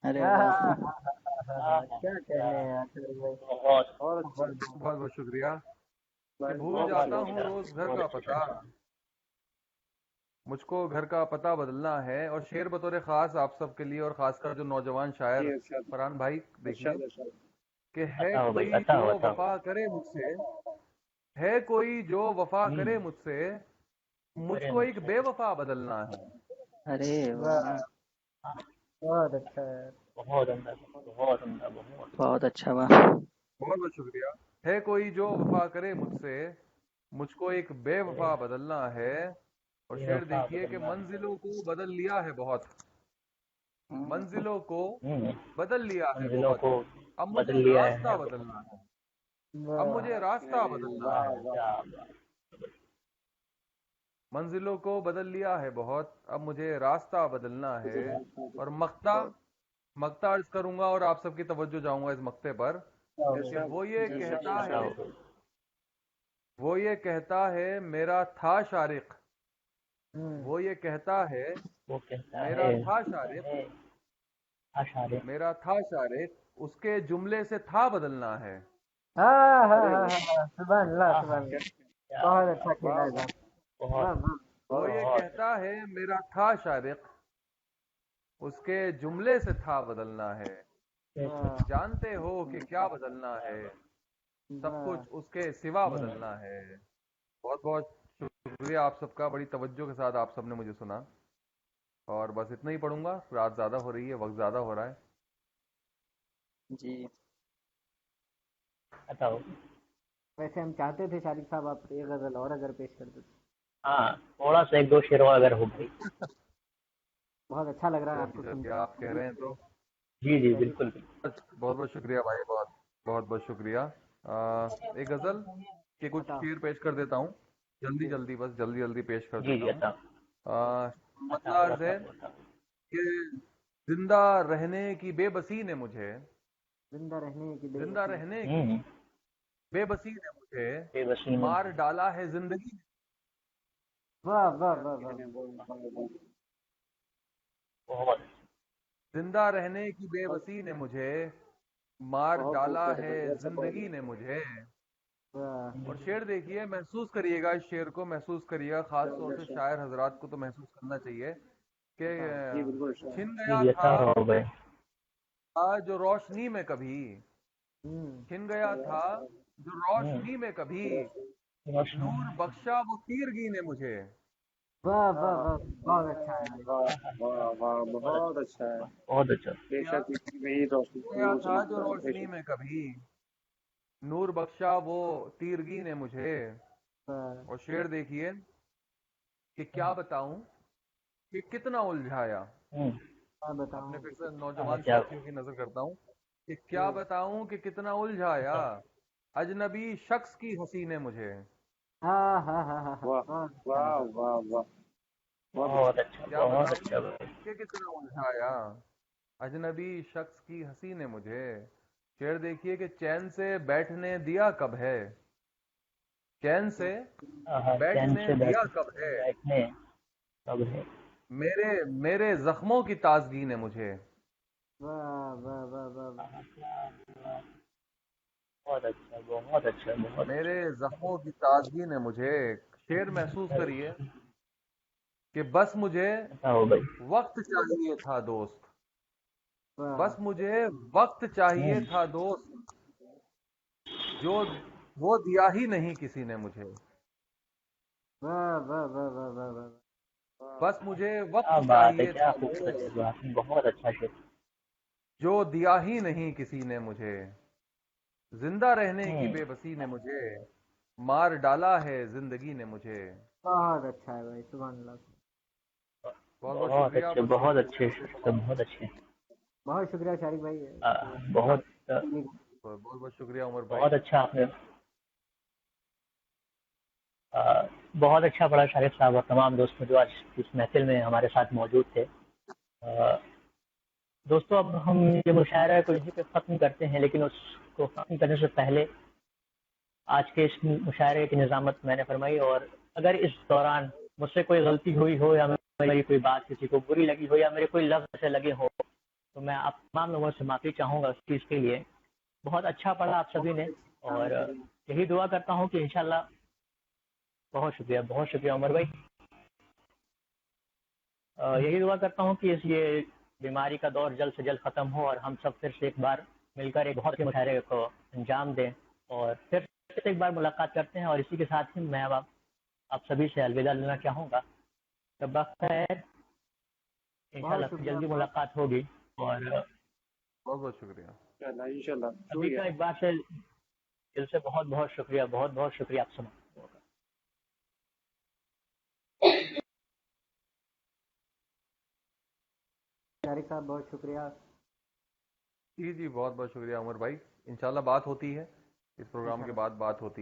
अरे हाँ हाँ वाह, हाँ हाँ हाँ, क्या कहने हैं यार सर भाई, बहुत और अच्छा बहुत बहुत शुक्रिया। कि भाई, भूल बहुत जाता अच्छा। हूँ रोज घर बहुत का अच्छा। पता, मुझको घर का पता बदलना है। और शेर बतौर खास आप सबके लिए, और खासकर जो नौजवान शायर जी इरशाद फरहान भाई, देखिए इरशाद इरशाद। कि है बताओ भाई, कोई बताओ जो बताओ। वफा करे मुझसे, है कोई जो वफा करे मुझसे, मुझको एक बेवफा बदलना है। अरे वाह, वाह, बहुत अच्छा है। बहुत अंदर, बहुत अंदर, बहुत। बहुत अच्छा, वाह। बहुत बहुत शुक्रिया। है कोई जो वफा करे मुझसे, मुझको एक बेवफा बदलना है। और शेर बेवफा देखिए कि बदलना है। मंजिलों को बदल लिया है बहुत, मंजिलों को बदल लिया है मंजिलों बहुत, को अब मुझे बदल लिया है। रास्ता बदलना है, अब वाह मुझे रास्ता बदलना वाह है। वाह। क्या मंजिलों को बदल लिया है बहुत, अब मुझे रास्ता बदलना है। और मक्ता मक्ता अर्ज करूंगा और आप सबकी तवज्जो चाहूंगा इस मक्ते पर, कि इरशाद वो ये जी कहता इरशाद। है, वो ये कहता है मेरा था शारिक, वो ये कहता है वो कहता मेरा है था शारिक, आशारे। मेरा था शारिक, उसके जुमले से था बदलना है। हाँ हाँ अरे हाँ हाँ हाँ, सुभान अल्लाह सुभान क्या अल्लाह, बहुत अच्छा खेला वाह है वाह। साहब, बहुत वाह वाह। वो ये बहुत कहता है मेरा था शारिक, उसके जुमले से था बदलना है। वाह जानते हो कि क्या बदलना है, सब वाह, कुछ उसके सिवा बदलना है। बहुत बहुत शुक्रिया आप सबका, बड़ी तवज्जो के साथ आप सबने मुझे सुना। और बस इतना ही पढ़ूंगा, रात ज़्यादा हो रही है, वक्त ज़्यादा हो रहा है। जी बताओ। वैसे हम चाहते थे शारिक साहब आप एक गजल और अगर पेश कर देते, हाँ, थोड़ा सा एक दो शेर और अगर हो भाई। बहुत अच्छा लग रहा है आपको चलिए, सुनकर। आप कह रहे हैं तो जी जी बिल्कुल बिल्कुल। बहुत बहुत शुक्रिया भाई, बहुत बहुत बहुत शुक्रिया। एक गजल के कुछ बताओ। शेर पेश कर देता हूँ, जल्दी जल्दी, बस जल्दी जल्दी पेश कर जी देता जी हूँ। बताओ मतलब अर्ज है बताओ। कि जिंदा रहने की बेबसी ने मुझे, जिंदा रहने की जिंदा बेबसी, रहने की बेबसी ने मुझे बेबसी में मार डाला है जिंदगी। वाह वाह क्या वाह वाह, कहने वाह। बहुत जिंदा रहने की बेबसी ने मुझे मार बहुत डाला खूबसूरत है है, अच्छा पढ़ जिंदगी ने मुझे। वाह और शेर देखिए, महसूस करिएगा, इस शेर को महसूस करिएगा, खास तौर से रहे। शायर हजरात को तो महसूस करना चाहिए कि जी बिल्कुल इरशाद। छिन जी गया जी था बताओ भाई। जो रोशनी में कभी, हम्म, छिन गया था जो रोशनी में कभी, नूर बख्शा वो तीरगी ने मुझे। वाह वाह वाह, बहुत अच्छा है। वाह वाह वाह, बहुत अच्छा है। बहुत अच्छा। बेशक वही रोशनी छिन गया नूर था जो चमकता है रोशनी बेशक। में कभी, नूर बख्शा वो तीरगी ने मुझे। वाह, और शेर देखिए कि क्या बताऊं कि कितना उलझाया। मैं बताऊं अपने फिर से नौजवान क्या साथियों की नजर करता हूं कि क्या बताऊं कि कितना उलझाया, अजनबी शख्स की हंसी ने मुझे। हाँ हाँ हाँ हाँ हाँ, वाह बहुत अच्छा वाह है। वाह वाह, बहुत बहुत अच्छा। अच्छा, क्या बहुत बताऊं अच्छा भाई। कि कितना उलझाया, अजनबी शख्स की हंसी ने मुझे। शेर देखिए कि चैन से बैठने दिया कब है, चैन से चैन बैठने से दिया कब है, बैठने कब है। मेरे मेरे जख्मों की ताजगी ने मुझे। वाह वाह वाह वाह वाह, बहुत अच्छा, बहुत अच्छा, बहुत मेरे अच्छा। जख्मों की ताजगी ने मुझे। शेर महसूस करिए कि बस मुझे बताओ भाई। वक्त चाहिए था दोस्त, वाह बस मुझे वक्त चाहिए था दोस्त, जो वो दिया ही नहीं किसी ने मुझे। वाह वाह वाह वाह वाह वाह, बस मुझे क्या वक्त बात है, चाहिए क्या था खूबसूरत दोस्त, जज्बात, बहुत अच्छा शेर। जो दिया ही नहीं किसी ने मुझे। जिंदा रहने की बेबसी ने मुझे मार डाला है जिंदगी ने मुझे। बहुत अच्छा है भाई, सुभान अल्लाह। बहुत बहुत बहुत शुक्रिया, अच्छे, बस बहुत यही अच्छे, सब बहुत अच्छे। बहुत शुक्रिया शारिक भाई। बहुत बहुत बहुत शुक्रिया उमर भाई। बहुत अच्छा आपने बहुत अच्छा पढ़ा शारिक साहब और तमाम दोस्तों जो आज इस महफिल में हमारे साथ मौजूद थे। दोस्तों अब हम ये मुशायरा को यहीं पे ख़त्म करते हैं, लेकिन उसको ख़त्म करने से पहले आज के इस मुशायरे की निज़ामत मैंने फरमाई, और अगर इस दौरान मुझसे कोई गलती हुई हो या मेरी कोई बात किसी को बुरी लगी हो या मेरे कोई लफ्ज़ ऐसे लगे हो तो मैं आप तमाम लोगों से माफ़ी चाहूँगा उस चीज़ के लिए। बहुत अच्छा पढ़ा आप सभी ने, और यही दुआ करता हूँ कि इंशाल्लाह। बहुत शुक्रिया उमर भाई। यही दुआ करता हूँ कि इस ये बीमारी का दौर जल्द से जल्द ख़त्म हो और हम सब फिर से एक बार मिलकर एक बहुत से मुशायरे को अंजाम दें और फिर से एक बार मुलाकात करते हैं। और इसी के साथ ही मैं अब आप सभी से अलविदा लेना चाहूँगा। तब खैर, इंशाल्लाह जल्दी मुलाकात होगी। और बहुत बहुत शुक्रिया। इंशाल्लाह अभी का एक बार से दिल से बहुत बहुत शुक्रिया, बहुत बहुत शुक्रिया आप सब। शारिक साहब बहुत शुक्रिया। जी बहुत बहुत शुक्रिया उमर भाई। इंशाल्लाह बात होती है, इस प्रोग्राम के बाद बात होती है।